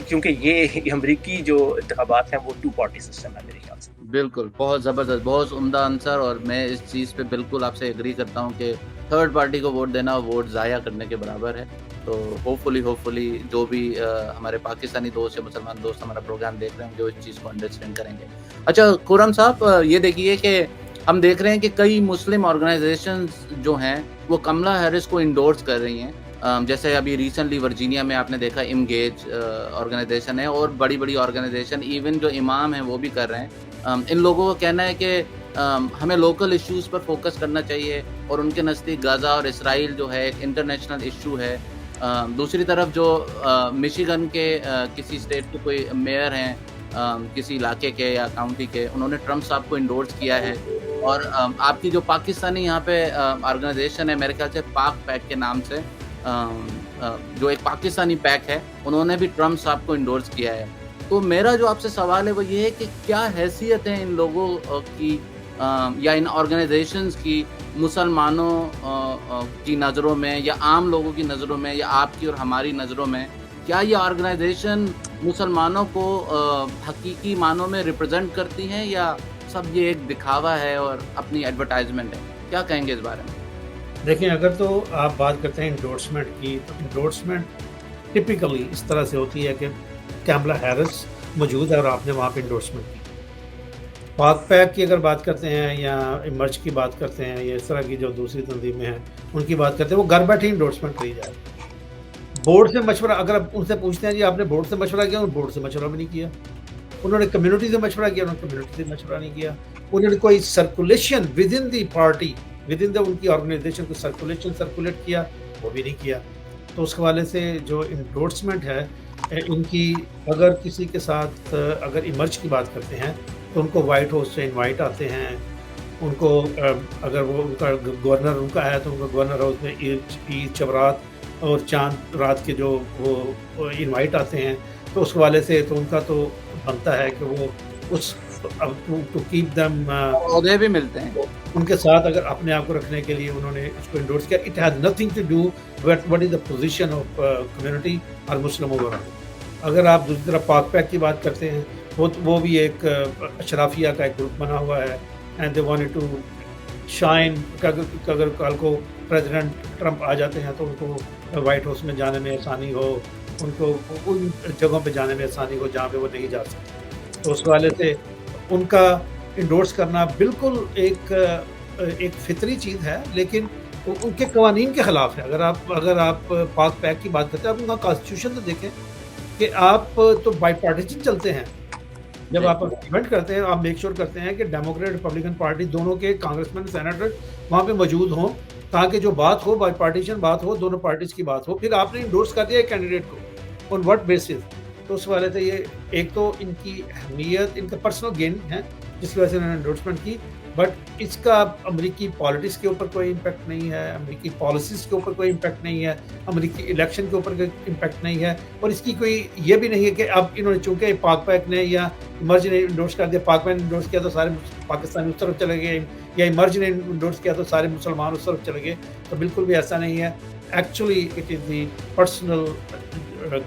کیونکہ یہ امریکی جو انتخابات ہیں وہ ٹو پارٹی سسٹم ہے میرے خیال سے. بالکل، بہت زبردست، بہت عمدہ آنسر. اور میں اس چیز پہ بالکل آپ سے ایگری کرتا ہوں کہ تھرڈ پارٹی کو ووٹ دینا ووٹ ضائع کرنے کے برابر ہے. تو ہوپ فلی جو بھی ہمارے پاکستانی دوست یا مسلمان دوست ہمارا پروگرام دیکھ رہے ہیں جو اس چیز کو انڈرسٹینڈ کریں گے. اچھا خرم صاحب، یہ دیکھیے کہ ہم دیکھ رہے ہیں کہ کئی مسلم آرگنائزیشنز جو ہیں وہ کملا ہیرس کو انڈورس کر رہی ہیں. جیسے ابھی ریسنٹلی ورجینیا میں آپ نے دیکھا امگیج آرگنائزیشن ہے، اور بڑی بڑی آرگنائزیشن ایون جو امام ہیں وہ بھی کر رہے ہیں. ان لوگوں کا کہنا ہے کہ ہمیں لوکل ایشوز پر فوکس کرنا چاہیے، اور ان کے نزدیک غزہ اور اسرائیل جو ہے ایک انٹرنیشنل ایشو ہے. دوسری طرف جو مشیگن کے کسی اسٹیٹ کے کوئی میئر ہیں کسی علاقے کے یا کاؤنٹی کے، انہوں نے ٹرمپ صاحب کو انڈورس کیا ہے. اور آپ کی جو پاکستانی یہاں پہ آرگنائزیشن ہے میرے خیال سے پاک پیک کے نام سے، جو ایک پاکستانی پیک ہے، انہوں نے بھی ٹرمپ صاحب کو انڈورس کیا ہے. تو میرا جو آپ سے سوال ہے وہ یہ ہے کہ کیا حیثیت ہے ان لوگوں کی یا ان آرگنائزیشنز کی مسلمانوں کی نظروں میں یا عام لوگوں کی نظروں میں یا آپ کی اور ہماری نظروں میں؟ کیا یہ آرگنائزیشن مسلمانوں کو حقیقی معنوں میں ریپرزینٹ کرتی ہیں یا سب یہ ایک دکھاوا ہے اور اپنی ایڈورٹائزمنٹ ہے؟ کیا کہیں گے اس بارے میں؟ دیکھیں، اگر تو آپ بات کرتے ہیں انڈورسمنٹ کی، تو انڈورسمنٹ ٹپیکلی اس طرح سے ہوتی ہے کہ کیملا ہیرس موجود ہے اور آپ نے وہاں پہ انڈورسمنٹ کی. پاک پیک کی اگر بات کرتے ہیں یا ایمرج کی بات کرتے ہیں یا اس طرح کی جو دوسری تنظیمیں ہیں ان کی بات کرتے ہیں، وہ گھر بیٹھے انڈورسمنٹ کری جائے. بورڈ سے مشورہ، اگر آپ ان سے پوچھتے ہیں جی آپ نے بورڈ سے مشورہ کیا، انہوں نے بورڈ سے مشورہ بھی نہیں کیا. انہوں نے کمیونٹی سے مشورہ کیا، انہوں نے کمیونٹی سے مشورہ نہیں کیا. انہوں نے کوئی circulation with in the party, with in the ان کی آرگنائزیشن کو سرکولیٹ کیا، وہ بھی نہیں کیا. تو اس حوالے سے جو انڈورسمنٹ ہے ان کی، اگر کسی کے ساتھ اگر ایمرج کی بات کرتے ہیں تو ان کو وائٹ ہاؤس سے انوائٹ آتے ہیں. ان کو اگر وہ ان کا گورنر ان کا ہے تو ان کو گورنر ہاؤس میں عید چورات اور چاند رات کے جو وہ انوائٹ آتے ہیں. تو اس حوالے سے تو ان کا تو بنتا ہے کہ وہ اس ٹو کیپ دم عہدے بھی ملتے ہیں ان کے ساتھ، اگر اپنے آپ کو رکھنے کے لیے انہوں نے اس کو انڈورس کیا. It has nothing to do what is the position of community اور مسلم اوور آل. اگر آپ دوسری طرف پاک پیک کی بات کرتے ہیں، وہ بھی ایک اشرافیہ کا ایک گروپ بنا ہوا ہے. And they wanted to shine. اگر کل کو پریزیڈنٹ ٹرمپ آ جاتے ہیں تو ان کو وائٹ ہاؤس میں جانے میں آسانی ہو، ان کو ان جگہوں پہ جانے میں آسانی ہو جہاں پہ وہ نہیں جا سکتے. تو اس حوالے سے ان کا انڈورس کرنا بالکل ایک فطری چیز ہے، لیکن ان کے قوانین کے خلاف ہے. اگر آپ پاک پیک کی بات کرتے ہیں، آپ ان کا کانسٹیٹیوشن تو دیکھیں کہ آپ تو بائی پارٹیشن چلتے ہیں. جب آپ ایونٹ کرتے ہیں آپ میک شور کرتے ہیں کہ ڈیموکریٹ ریپبلکن پارٹی دونوں کے کانگریس مین سینیٹر وہاں پہ موجود ہوں تاکہ جو بات ہو بائی پارٹیشن بات ہو، دونوں پارٹیز کی بات ہو. پھر آپ نے انڈورس کر دیا ایک کینڈیڈیٹ کو، آن وٹ بیسس؟ تو اس والے سے یہ ایک تو ان کی اہمیت، ان کا پرسنل گین ہے جس کی وجہ سے انہوں نے انڈورسمنٹ کی. बट इसका अमेरिकी पॉलिटिक्स के ऊपर कोई इम्पैक्ट नहीं है, अमेरिकी पॉलिसीज़ के ऊपर कोई इम्पैक्ट नहीं है, अमेरिकी इलेक्शन के ऊपर कोई इम्पैक्ट नहीं है, और इसकी कोई ये भी नहीं है कि अब इन्होंने चूँकि पाक-पैक ने या इमर्ज ने इंडोर्स कर दिया, पाक-पैक ने इंडोर्स किया तो सारे पाकिस्तानी उस तरफ चले गए, या इमर्ज ने इंडोर्स किया तो सारे मुसलमान उस तरफ चले गए, तो बिल्कुल भी ऐसा नहीं है। Actually it is the personal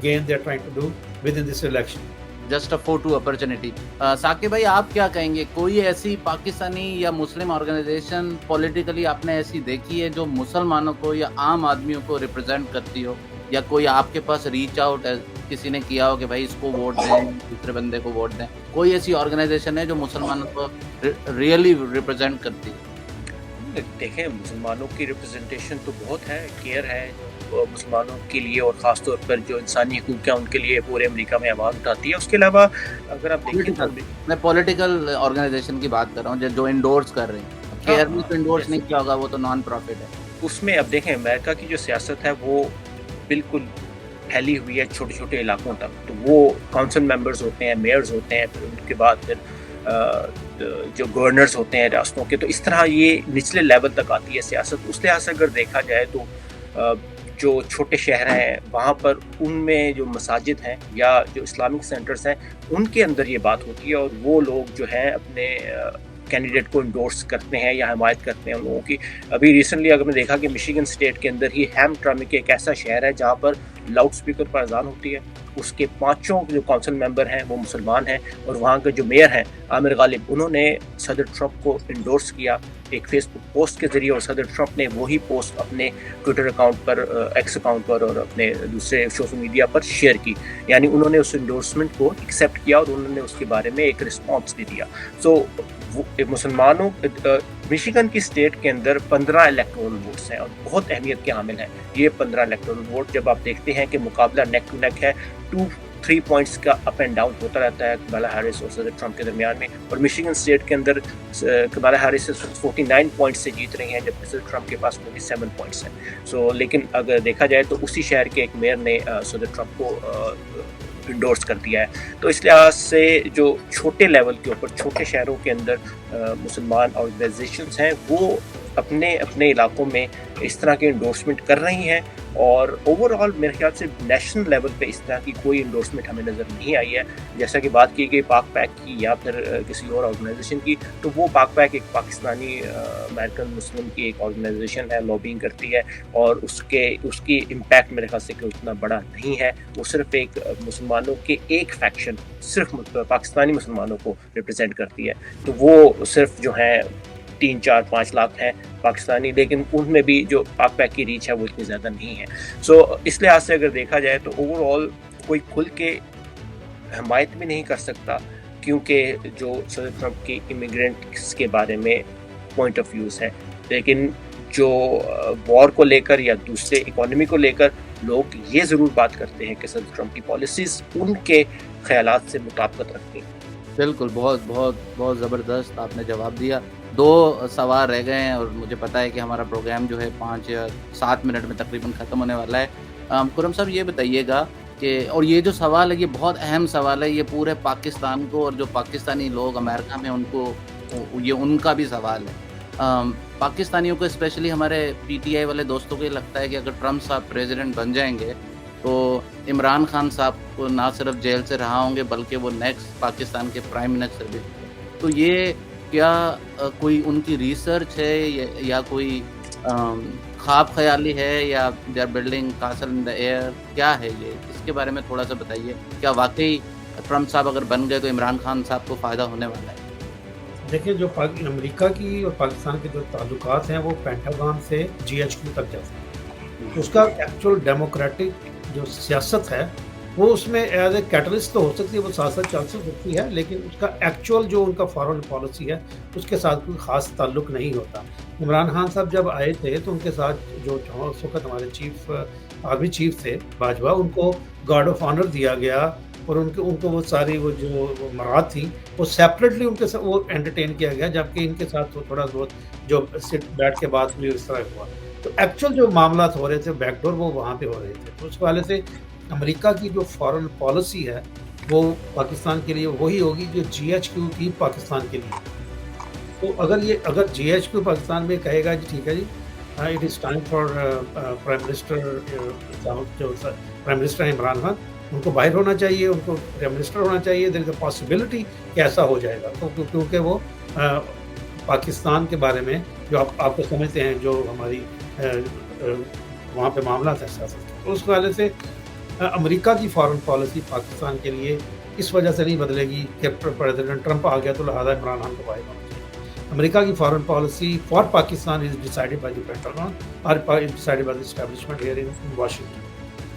gain they are trying to do with in this election. Just a photo opportunity. Saqib भाई, आप क्या कहेंगे, कोई ऐसी पाकिस्तानी या मुस्लिम ऑर्गेनाइजेशन पॉलिटिकली आपने ऐसी देखी है जो मुसलमानों को या आम आदमियों को रिप्रेजेंट करती हो, या कोई आपके पास रीच आउट है, किसी ने किया हो कि भाई इसको वोट दें, दूसरे बंदे को वोट दें, कोई ऐसी ऑर्गेनाइजेशन है जो मुसलमानों को रियली रिप्रेजेंट करती है? देखें, मुसलमानों की रिप्रेजेंटेशन तो बहुत है, केयर है मुसलमानों के लिए, और ख़ास तौर पर जो इंसानी हकूक़ हैं उनके लिए पूरे अमेरिका में आवाज़ उठाती है। उसके अलावा अगर आप देखें तो मैं पॉलिटिकल ऑर्गेनाइजेशन की बात कर रहा हूँ जो इंडोर्स कर रहे हैं। केयर में तो इंडोर्स नहीं किया होगा, वो तो नॉन प्रॉफिट है। उसमें अब देखें, अमेरिका की जो सियासत है वो बिल्कुल फैली हुई है छोटे छोटे इलाकों तक। तो वो काउंसिल मेंबर्स होते हैं, मेयर्स होते हैं, फिर उनके बाद फिर जो गवर्नर्स होते हैं रियासतों के, तो इस तरह ये निचले लेवल तक आती है सियासत। उस लिहाज से अगर देखा जाए तो जो छोटे शहर हैं वहाँ पर उनमें जो मसाजिद हैं या जो इस्लामिक सेंटर्स हैं उनके अंदर ये बात होती है, और वो लोग जो हैं अपने कैंडिडेट को इंडोर्स करते हैं या हमायत करते हैं उन लोगों की। अभी रिसेंटली अगर मैं देखा कि मिशिगन स्टेट के अंदर ही हैमट्रामिक एक ऐसा शहर है जहाँ पर लाउड स्पीकर पर अजान होती है, उसके 5 जो काउंसिल मेंबर हैं वो मुसलमान हैं, और वहाँ के जो मेयर हैं आमिर गालिब, उन्होंने सदर ट्रंप को इंडोर्स किया एक फेसबुक पोस्ट के ज़रिए, और सदर ट्रंप ने वही पोस्ट अपने ट्विटर अकाउंट पर, एक्स अकाउंट पर और अपने दूसरे सोशल मीडिया पर शेयर की। यानी उन्होंने उस इंडोर्समेंट को एक्सेप्ट किया और उन्होंने उसके बारे में एक रिस्पॉन्स भी दिया। सो मुसलमानों मिशिगन की स्टेट के अंदर 15 इलेक्टोरल वोट्स हैं और बहुत अहमियत के हामिल हैं ये 15 इलेक्टोरल वोट। जब आप देखते हैं कि मुकाबला नेक टू नेक है, 2-3 पॉइंट्स का अप एंड डाउन होता रहता है कमाला हैरिस और सदर ट्रंप के दरमियान में, और मिशिगन स्टेट के अंदर कमाला हैरिस 49 पॉइंट्स से जीत रही हैं जबकि सदर ट्रंप के पास 47 पॉइंट्स हैं। सो लेकिन अगर देखा जाए तो उसी शहर के एक मेयर ने सदर ट्रंप को इंडोर्स कर दिया है। तो इस लिहाज से जो छोटे लेवल के ऊपर छोटे शहरों के अंदर मुसलमान ऑर्गेनाइजेशंस हैं वो अपने अपने इलाकों में इस तरह के इंडोर्समेंट कर रही हैं, और ओवरऑल मेरे ख्याल से नेशनल लेवल पे इस तरह की कोई इंडोर्समेंट हमें नज़र नहीं आई है। जैसा कि बात की गई पाक पैक की या फिर किसी और ऑर्गेनाइजेशन की, तो वो पाक पैक एक पाकिस्तानी अमेरिकन मुस्लिम की एक ऑर्गेनाइजेशन है, लॉबिंग करती है, और उसकी इम्पैक्ट मेरे ख्याल से कि उतना बड़ा नहीं है। वो सिर्फ एक मुसलमानों के एक फैक्शन, सिर्फ पाकिस्तानी मुसलमानों को रिप्रेजेंट करती है। तो वो सिर्फ जो है 3-4-5 लाख हैं पाकिस्तानी, लेकिन उनमें भी जो पाक पैक की रीच है वो इतनी ज़्यादा नहीं है। सो इस लिहाज से अगर देखा जाए तो ओवरऑल कोई खुल के हमायत भी नहीं कर सकता, क्योंकि जो सदर ट्रंप की इमिग्रेंट्स के बारे में पॉइंट ऑफ व्यूज़ है, लेकिन जो वॉर को लेकर या दूसरे इकोनॉमी को लेकर लोग ये ज़रूर बात करते हैं कि सदर ट्रंप की पॉलिसीज़ उनके ख़यालात से मुताबिकत रखती हैं। बिल्कुल, बहुत बहुत बहुत ज़बरदस्त आपने जवाब दिया। 2 सवाल रह गए हैं और मुझे पता है कि हमारा प्रोग्राम जो है 5 या 7 मिनट में तकरीबन ख़त्म होने वाला है। खुर्रम साहब, ये बताइएगा कि, और ये जो सवाल है ये बहुत अहम सवाल है, ये पूरे पाकिस्तान को और जो पाकिस्तानी लोग अमेरिका में उनको, ये उनका भी सवाल है। पाकिस्तानियों को स्पेशली हमारे पीटीआई वाले दोस्तों को ये लगता है कि अगर ट्रंप साहब प्रेसिडेंट बन जाएंगे तो इमरान खान साहब को ना सिर्फ जेल से रहा होंगे बल्कि वो नेक्स्ट पाकिस्तान के प्राइम मिनिस्टर भी। तो ये क्या कोई उनकी रिसर्च है या कोई ख्वाब ख्याली है या they are building castle in the air, क्या है ये? इसके बारे में थोड़ा सा बताइए। क्या वाकई ट्रंप साहब अगर बन गए तो इमरान खान साहब को फ़ायदा होने वाला है? देखिए, जो अमेरिका की और पाकिस्तान के जो ताल्लुकात हैं वो पेंटागन से GHQ तक जाते हैं। उसका एक्चुअल डेमोक्रेटिक जो सियासत है वो उसमें एज ए कैटलिस्ट तो हो सकती है, वो साथ साथ चल सकती है, लेकिन उसका एक्चुअल जो उनका फॉरेन पॉलिसी है उसके साथ कोई ख़ास ताल्लुक नहीं होता। इमरान खान साहब जब आए थे तो उनके साथ जो उस वक्त हमारे आर्मी चीफ थे बाजवा, उनको गार्ड ऑफ ऑनर दिया गया, और उनको वो सारी वो जो मराद थी वो सेपरेटली उनके साथ वो एंटरटेन किया गया, जबकि इनके साथ वो थोड़ा बहुत जो सिट बैठ के बात हुई इस तरह हुआ। तो एक्चुअल जो मामला हो रहे थे बैकडोर वो वहाँ पे हो रहे थे। तो उस वाले से अमेरिका की जो फॉरेन पॉलिसी है वो पाकिस्तान के लिए वही होगी जो GHQ थी पाकिस्तान के लिए। تو اگر جی ایچ کیو پاکستان میں کہے گا جی ٹھیک ہے جی it is time for prime minister Imran Khan, ان کو باہر ہونا چاہیے، ان کو پرائم منسٹر ہونا چاہیے، دیر از اے پاسبلٹی کہ ایسا ہو جائے گا، کیونکہ وہ پاکستان کے بارے میں جو آپ کو سمجھتے ہیں جو ہماری وہاں پہ معاملات ہیں سیاست کے، تو اس حوالے سے امریکہ کی فارن پالیسی پاکستان کے لیے اس وجہ سے نہیں بدلے گی کہ پریزیڈنٹ ٹرمپ آ گیا تو لہٰذا عمران خان کو باہر ہونا چاہیے۔ امریکہ کی foreign policy for Pakistan is decided by the Pentagon اور decided by the establishment here in Washington,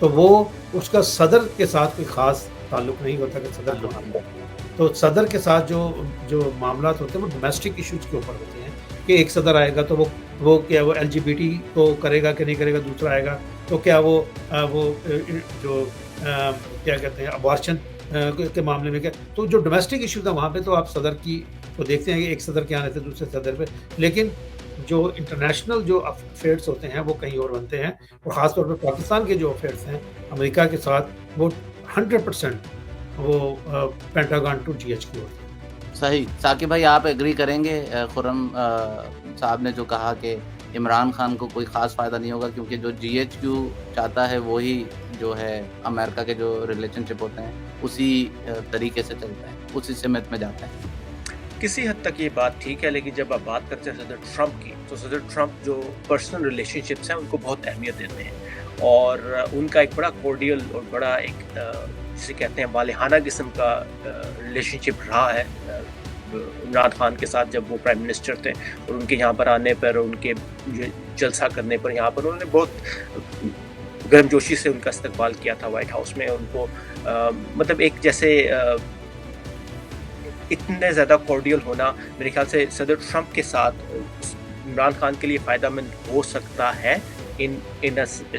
تو وہ اس کا صدر کے ساتھ کوئی خاص تعلق نہیں ہوتا کہ صدر کون آتا ہے، تو صدر کے ساتھ جو معاملات ہوتے ہیں وہ ڈومیسٹک ایشوز کے اوپر ہوتے ہیں کہ ایک صدر آئے گا تو وہ کیا وہ ایل جی بی ٹی کو کرے گا کہ نہیں کرے گا، دوسرا آئے گا تو کیا وہ جو کیا کہتے ہیں ابارشن کے معاملے میں کیا، تو جو ڈومیسٹک ایشوز ہیں وہاں پہ تو آپ صدر کی کو دیکھتے ہیں کہ ایک صدر کے آنے سے دوسرے صدر پہ، لیکن جو انٹرنیشنل جو افیئرس ہوتے ہیں وہ کہیں اور بنتے ہیں، اور خاص طور پہ پاکستان کے جو افیئرس ہیں امریکہ کے ساتھ وہ 100% وہ Pentagon to G H Q ہوتے ہیں۔ صحیح ثاقب بھائی، آپ ایگری کریں گے خرم صاحب نے جو کہا کہ عمران خان کو کوئی خاص فائدہ نہیں ہوگا کیونکہ جو جی ایچ کیو چاہتا ہے وہی جو ہے امریکہ کے جو ریلیشن شپ ہوتے ہیں اسی طریقے سے چلتا ہے، اسی سمت میں جاتا ہے۔ کسی حد تک یہ بات ٹھیک ہے، لیکن جب آپ بات کرتے ہیں صدر ٹرمپ کی تو صدر ٹرمپ جو پرسنل ریلیشن شپس ہیں ان کو بہت اہمیت دیتے ہیں، اور ان کا ایک بڑا کورڈیل اور بڑا ایک جسے کہتے ہیں والہانہ قسم کا ریلیشن شپ رہا ہے عمران خان کے ساتھ جب وہ پرائم منسٹر تھے، اور ان کے یہاں پر آنے پر، ان کے جلسہ کرنے پر یہاں پر انہوں نے بہت گرم جوشی سے ان کا استقبال کیا تھا وائٹ ہاؤس میں، ان کو مطلب ایک جیسے اتنے زیادہ کورڈیل ہونا میرے خیال سے صدر ٹرمپ کے ساتھ عمران خان کے لیے فائدہ مند ہو سکتا ہے۔ ان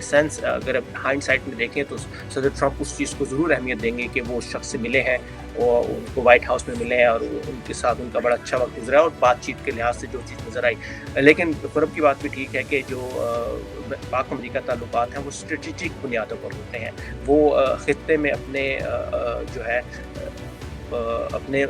سینس اگر ہائنڈ سائٹ میں دیکھیں تو صدر ٹرمپ اس چیز کو ضرور اہمیت دیں گے کہ وہ اس شخص سے ملے ہیں اور ان کو وائٹ ہاؤس میں ملے ہیں اور ان کے ساتھ ان کا بڑا اچھا وقت گزرا اور بات چیت کے لحاظ سے جو چیز نظر آئی۔ لیکن خرم کی بات بھی ٹھیک ہے کہ جو پاک امریکہ تعلقات ہیں وہ اسٹریٹجک بنیادوں پر ہوتے ہیں، وہ خطے میں اپنے جو ہے اپنے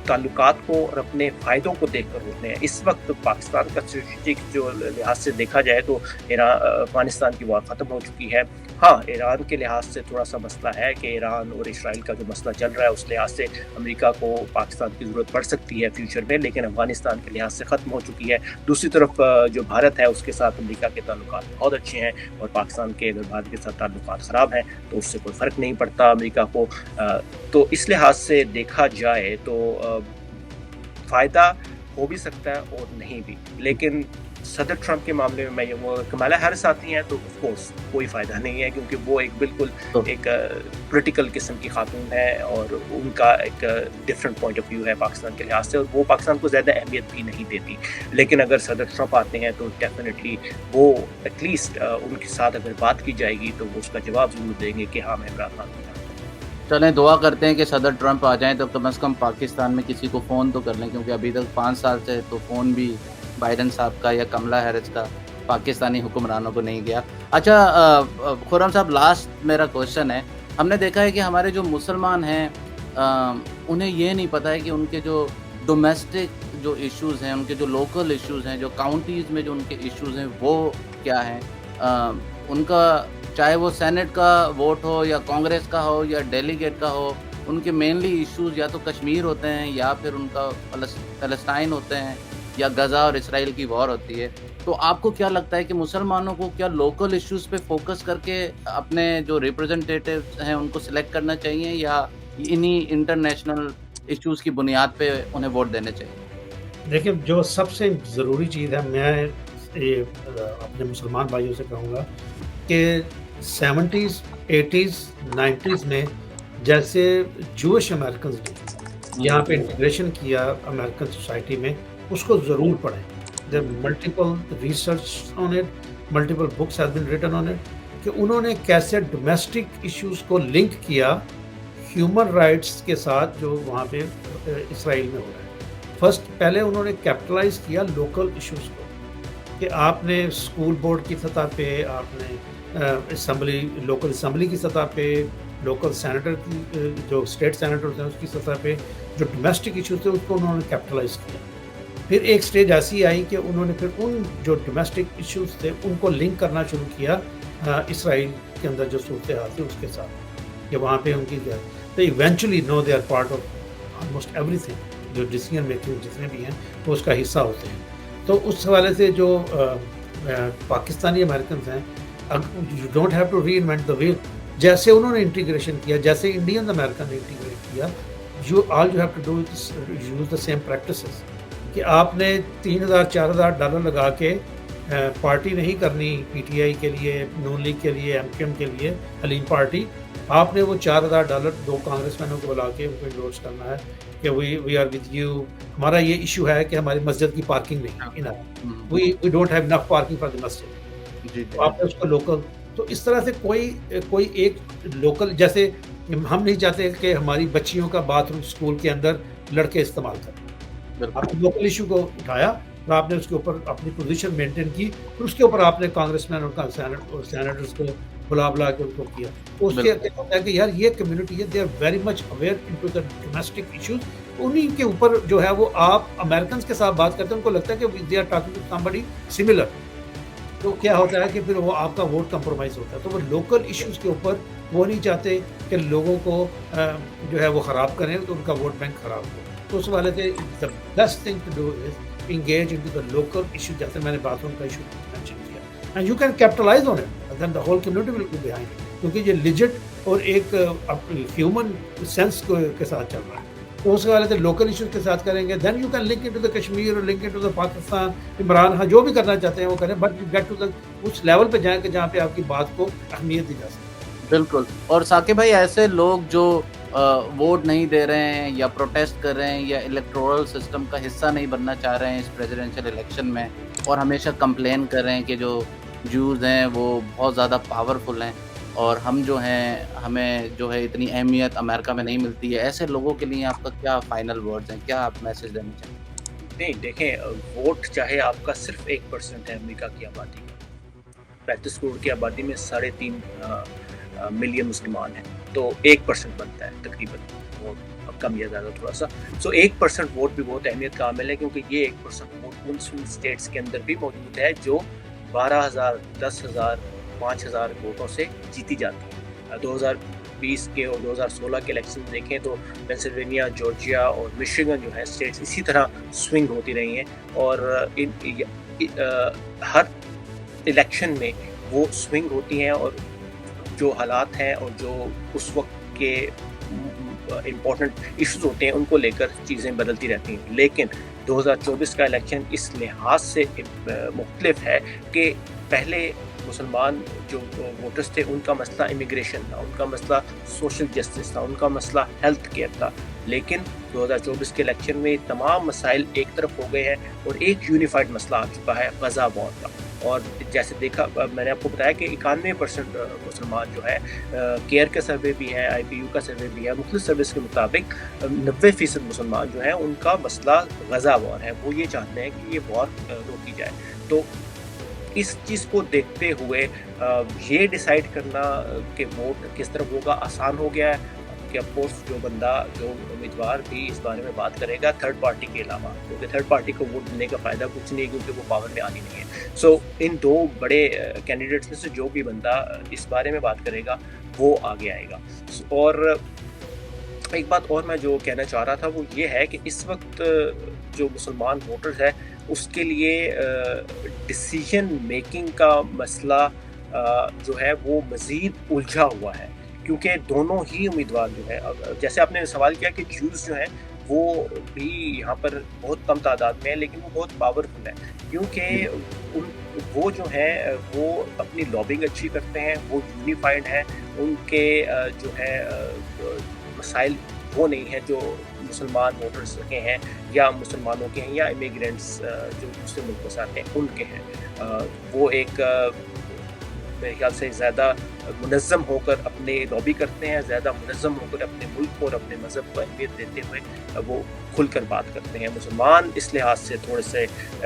تعلقات کو اور اپنے فائدوں کو دیکھ کر ہوتے ہیں۔ اس وقت پاکستان کا اسٹریٹجک جو لحاظ سے دیکھا جائے تو افغانستان کی وار ختم ہو چکی ہے۔ ہاں، ایران کے لحاظ سے تھوڑا سا مسئلہ ہے کہ ایران اور اسرائیل کا جو مسئلہ چل رہا ہے اس لحاظ سے امریکہ کو پاکستان کی ضرورت پڑ سکتی ہے فیوچر میں، لیکن افغانستان کے لحاظ سے ختم ہو چکی ہے۔ دوسری طرف جو بھارت ہے اس کے ساتھ امریکہ کے تعلقات بہت اچھے ہیں، اور پاکستان کے اگر بھارت کے ساتھ تعلقات خراب ہیں تو اس سے کوئی فرق نہیں پڑتا امریکہ کو۔ تو اس لحاظ سے دیکھا جائے تو فائدہ ہو بھی سکتا ہے اور نہیں بھی، لیکن صدر ٹرمپ کے معاملے میں وہ کمالا ہیرس آتی ہیں تو آف کورس کوئی فائدہ نہیں ہے، کیونکہ وہ ایک بالکل ایک پولیٹیکل قسم کی خاتون ہے اور ان کا ایک ڈفرینٹ پوائنٹ آف ویو ہے پاکستان کے لحاظ سے، اور وہ پاکستان کو زیادہ اہمیت بھی نہیں دیتی۔ لیکن اگر صدر ٹرمپ آتے ہیں تو ڈیفینیٹلی وہ ایٹ لیسٹ ان کے ساتھ اگر بات کی جائے گی تو وہ اس کا جواب ضرور دیں گے کہ ہاں میں عمران خان ہوں۔ چلیں دعا کرتے ہیں کہ صدر ٹرمپ آ جائیں تو کم از کم پاکستان میں کسی کو فون تو کر لیں، کیونکہ ابھی تک 5 سال سے تو فون بھی بائیڈن صاحب کا یا کملا ہیرس کا پاکستانی حکمرانوں کو نہیں گیا۔ اچھا خرم صاحب، لاسٹ میرا کوشچن ہے، ہم نے دیکھا ہے کہ ہمارے جو مسلمان ہیں انہیں یہ نہیں پتہ ہے کہ ان کے جو ڈومیسٹک جو ایشوز ہیں، ان کے جو لوکل ایشوز ہیں، جو کاؤنٹیز میں جو ان کے ایشوز ہیں وہ کیا ہیں۔ ان کا چاہے وہ سینٹ کا ووٹ ہو یا کانگریس کا ہو یا ڈیلیگیٹ کا ہو، ان کے مینلی ایشوز یا تو کشمیر ہوتے ہیں یا پھر ان کا فلسطین ہوتے ہیں یا غزہ اور اسرائیل کی وار ہوتی ہے۔ تو آپ کو کیا لگتا ہے کہ مسلمانوں کو کیا لوکل ایشوز پہ فوکس کر کے اپنے جو ریپرزنٹیٹیوز ہیں ان کو سلیکٹ کرنا چاہیے، یا انہی انٹرنیشنل ایشوز کی بنیاد پہ انہیں ووٹ دینے چاہیے؟ دیکھیں، جو سب سے ضروری چیز ہے، میں یہ اپنے مسلمان بھائیوں سے کہوں گا کہ 70s 80s 90s میں جیسے جوش امریکنز نے یہاں پہ انٹیگریشن کیا امریکن سوسائٹی میں، اس کو ضرور پڑھیں۔ There multiple research on it, multiple books has been written on it, کہ انہوں نے کیسے ڈومیسٹک ایشوز کو لنک کیا ہیومن رائٹس کے ساتھ جو وہاں پہ اسرائیل میں ہو رہا ہے۔ پہلے انہوں نے کیپٹلائز کیا لوکل ایشوز کو، کہ آپ نے اسکول بورڈ کی سطح پہ، آپ نے لوکل اسمبلی کی سطح پہ، لوکل سینیٹر کی جو اسٹیٹ سینیٹر ہیں اس کی سطح پہ جو ڈومیسٹک ایشوز تھے اس کو انہوں نے کیپٹلائز کیا۔ پھر ایک سٹیج ایسی آئی کہ انہوں نے پھر ان جو ڈومیسٹک ایشوز تھے ان کو لنک کرنا شروع کیا اسرائیل کے اندر جو صورتحال تھی اس کے ساتھ کہ وہاں پہ ان کی کیا تو eventually no they are part of almost everything, جو ڈیسیجن میکنگ جتنے بھی ہیں وہ اس کا حصہ ہوتے ہیں. تو اس حوالے سے جو پاکستانی امریکنز ہیں، you don't have to reinvent the wheel. جیسے انہوں نے انٹیگریشن کیا، جیسے انڈین امریکن نے انٹیگریٹ کیا، all you have to do use the same practices کہ آپ نے $3,000-4,000 لگا کے پارٹی نہیں کرنی پی ٹی آئی کے لیے، نون لیگ کے لیے، ایم کیو ایم کے لیے، حلیم پارٹی. آپ نے وہ $4,000 2 کانگریس مینوں کو بلا کے ان کو انڈورس کرنا ہے کہ وی آر ود یو. ہمارا یہ ایشو ہے کہ ہماری مسجد کی پارکنگ نہیں، we don't have enough parking for the مسجد. آپ نے اس کو لوکل. تو اس طرح سے کوئی ایک لوکل، جیسے ہم نہیں چاہتے کہ ہماری بچیوں کا باتھ روم اسکول کے اندر لڑکے استعمال کریں. آپ نے لوکل ایشو کو اٹھایا اور آپ نے اس کے اوپر اپنی پوزیشن مینٹین کی، پھر اس کے اوپر آپ نے کانگریس مین اور سینیٹرز کو بلا کے ان کو کیا. اس کے ہوتا ہے کہ یار یہ کمیونٹی ہے، they are very much aware into the domestic issues. انہی کے اوپر جو ہے وہ آپ امریکنز کے ساتھ بات کرتے ہیں، ان کو لگتا ہے کہ they are talking to somebody similar. تو کیا ہوتا ہے کہ پھر وہ آپ کا ووٹ کمپرومائز ہوتا ہے. تو وہ لوکل ایشوز کے اوپر وہ نہیں چاہتے کہ لوگوں کو جو ہے وہ خراب کریں تو ان کا ووٹ بینک خراب ہو. تو اس والے سے the best thing to do is engage into the local issue. جیسے میں نے باتھ روم کا ایشو مینشن کیا، and you can capitalise on it, then the whole community will go behind it, کیونکہ یہ لیجٹ اور ایک ہیومن سینس کے ساتھ چل رہا ہے. تو اس حوالے سے لوکل ایشوز کے ساتھ کریں گے، then you can link into the Kashmir اور link into the Pakistan. Imran ہاں جو بھی کرنا چاہتے ہیں وہ کریں، but you get to the اس لیول پہ جائیں کہ جہاں پہ آپ کی بات کو اہمیت دی جا سکے. بالکل. اور ثاقب بھائی، ایسے لوگ جو ووٹ نہیں دے رہے ہیں یا پروٹیسٹ کر رہے ہیں یا الیکٹورل سسٹم کا حصہ نہیں بننا چاہ رہے ہیں اس پریزیڈنشیل الیکشن میں، اور ہمیشہ کمپلین کر رہے ہیں کہ جو جوز ہیں وہ بہت زیادہ پاورفل ہیں اور ہم جو ہیں ہمیں جو ہے اتنی اہمیت امریکہ میں نہیں ملتی ہے، ایسے لوگوں کے لیے آپ کا کیا فائنل ورڈز ہیں، کیا آپ میسج دینا چاہیں گے؟ نہیں دیکھیں، ووٹ چاہے آپ کا صرف 1% ہے امریکہ کی آبادی کا، 35 کروڑ کی آبادی میں 3.5 ملین مسلمان ہیں، تو 1% بنتا ہے تقریباً ووٹ، اب کم یا زیادہ تھوڑا سا. سو 1% ووٹ بھی بہت اہمیت کا عامل ہے، کیونکہ یہ 1% ووٹ ان سوئنگ اسٹیٹس کے اندر بھی موجود ہے جو 12,000 10,000 5,000 ووٹوں سے جیتی جاتی ہے. 2020 کے اور 2016 کے الیکشن دیکھیں تو پینسلوینیا، جارجیا اور مشیگن جو ہے اسٹیٹس اسی طرح سوئنگ ہوتی رہی ہیں، اور ہر الیکشن میں وہ سوئنگ ہوتی ہیں، اور جو حالات ہیں اور جو اس وقت کے امپورٹنٹ ایشوز ہوتے ہیں ان کو لے کر چیزیں بدلتی رہتی ہیں. لیکن 2024 کا الیکشن اس لحاظ سے مختلف ہے کہ پہلے مسلمان جو ووٹرز تھے ان کا مسئلہ امیگریشن تھا، ان کا مسئلہ سوشل جسٹس تھا، ان کا مسئلہ ہیلتھ کیئر تھا. لیکن 2024 کے الیکشن میں تمام مسائل ایک طرف ہو گئے ہیں اور ایک یونیفائڈ مسئلہ آ چکا ہے غزہ وار کا. اور جیسے دیکھا، میں نے آپ کو بتایا کہ 91% مسلمان جو ہے، کیئر کا سروے بھی ہے، آئی پی یو کا سروے بھی ہے، مختلف سروس کے مطابق 90% مسلمان جو ہیں ان کا مسئلہ غزہ وار ہے. وہ یہ چاہتے ہیں کہ یہ وار روکی جائے. تو اس چیز کو دیکھتے ہوئے یہ ڈیسائیڈ کرنا کہ ووٹ کس طرف ہوگا آسان ہو گیا ہے کہ اف کورس جو امیدوار بھی اس بارے میں بات کرے گا تھرڈ پارٹی کے علاوہ، کیونکہ تھرڈ پارٹی کو ووٹ دینے کا فائدہ کچھ نہیں ہے کیونکہ وہ پاور میں آنی نہیں ہے. سو ان 2 بڑے کینڈیڈیٹس میں سے جو بھی بندہ اس بارے میں بات کرے گا وہ آگے آئے گا. اور ایک بات اور میں جو کہنا چاہ رہا تھا وہ یہ ہے کہ اس وقت جو مسلمان ووٹرز ہے اس کے لیے ڈیسیجن میکنگ کا مسئلہ جو ہے وہ مزید الجھا ہوا ہے، کیونکہ دونوں ہی امیدوار جو ہے، جیسے آپ نے سوال کیا کہ جوز جو ہیں وہ بھی یہاں پر بہت کم تعداد میں ہیں لیکن وہ بہت پاورفل ہیں، کیونکہ وہ جو ہیں وہ اپنی لابنگ اچھی کرتے ہیں، وہ یونیفائڈ ہیں، ان کے جو ہے مسائل وہ نہیں ہیں جو مسلمان ووٹرز کے ہیں یا مسلمانوں کے ہیں یا امیگرینٹس جو دوسرے ملکوں سے آتے ہیں ان کے ہیں. وہ ایک میرے خیال سے زیادہ منظم ہو کر اپنے لابی کرتے ہیں، زیادہ منظم ہو کر اپنے ملک کو اور اپنے مذہب کو اہمیت دیتے ہوئے وہ کھل کر بات کرتے ہیں. مسلمان اس لحاظ سے تھوڑے سے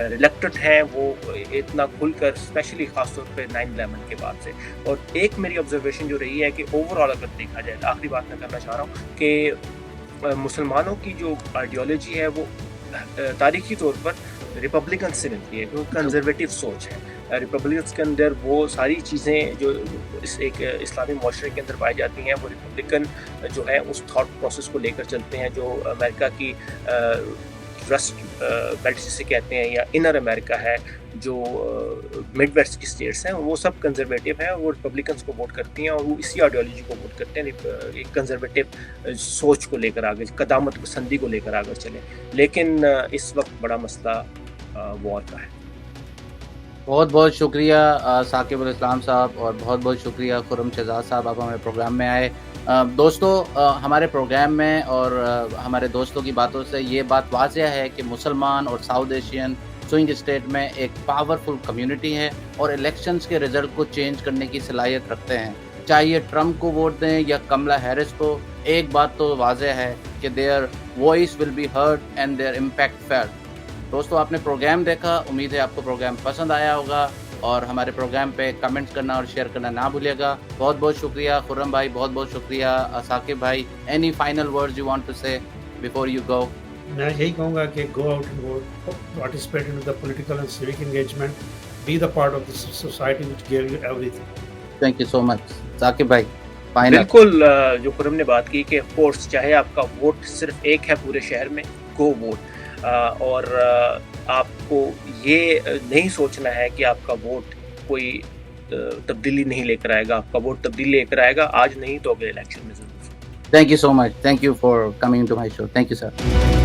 ریلیکٹنٹ ہیں، وہ اتنا کھل کر اسپیشلی خاص طور پہ 9/11 کے بعد سے. اور ایک میری آبزرویشن جو رہی ہے کہ اوور آل اگر دیکھا جائے، آخری بات میں کرنا چاہ رہا ہوں کہ مسلمانوں کی جو آئیڈیالوجی ہے وہ تاریخی طور پر रिपब्लिकन से मिलती है, क्योंकि कंजर्वेटिव सोच है। रिपब्लिकन्स के अंदर वो सारी चीज़ें जो इस एक इस्लामी माशरे के अंदर पाई जाती हैं, वो रिपब्लिकन जो है उस थॉट प्रोसेस को लेकर चलते हैं, जो अमेरिका की रस्ट बेल्ट जिसे कहते हैं, या इनर अमेरिका है, जो मिड वेस्ट की स्टेट्स हैं, वो सब कंजर्वेटिव हैं, वो रिपब्लिकन्स को वोट करती हैं, और वो इसी आइडियोलॉजी को वोट करते हैं, एक कंजर्वेटिव सोच को लेकर आगे, कदामत पसंदी को लेकर आगे चले। लेकिन इस वक्त बड़ा मसला वॉर का है। बहुत बहुत शुक्रिया साकिब उल इस्लाम साहब, और बहुत बहुत शुक्रिया खुर्रम शहजाद साहब, आप हमारे प्रोग्राम में आए। दोस्तों, हमारे प्रोग्राम में और हमारे दोस्तों की बातों से ये बात वाज़ेह है कि मुसलमान और साउथ एशियन स्विंग स्टेट में एक पावरफुल कम्युनिटी है और इलेक्शंस के रिजल्ट को चेंज करने की सलाहियत रखते हैं। चाहे ये ट्रम्प को वोट दें या कमला हैरिस को, एक बात तो वाज़ेह है कि their voice will be heard and there impact felt. दोस्तों, आपने प्रोग्राम देखा, उम्मीद है आपको प्रोग्राम पसंद आया होगा, और हमारे प्रोग्राम पे कमेंट्स करना और शेयर करना ना भूलिएगा। बहुत बहुत शुक्रिया खुर्रम भाई, बहुत बहुत शुक्रिया साकिब भाई। Any final words you want to say before you go? मैं यही कहूँगा कि go out and vote, participate in the political and civic engagement, be the part of the society which give you everything. Thank you so much Saqib भाई। Final. बिल्कुल, जो खुर्रम ने बात की कि फोर्स, चाहे आपका वोट सिर्फ एक है पूरे शहर में, गो वोट। और आपको ये नहीं सोचना है कि आपका वोट कोई तब्दीली नहीं लेकर आएगा। आपका वोट तब्दीली लेकर आएगा, आज नहीं तो अगले इलेक्शन में जरूर। Thank you so much. Thank you for coming to my show. Thank you, sir.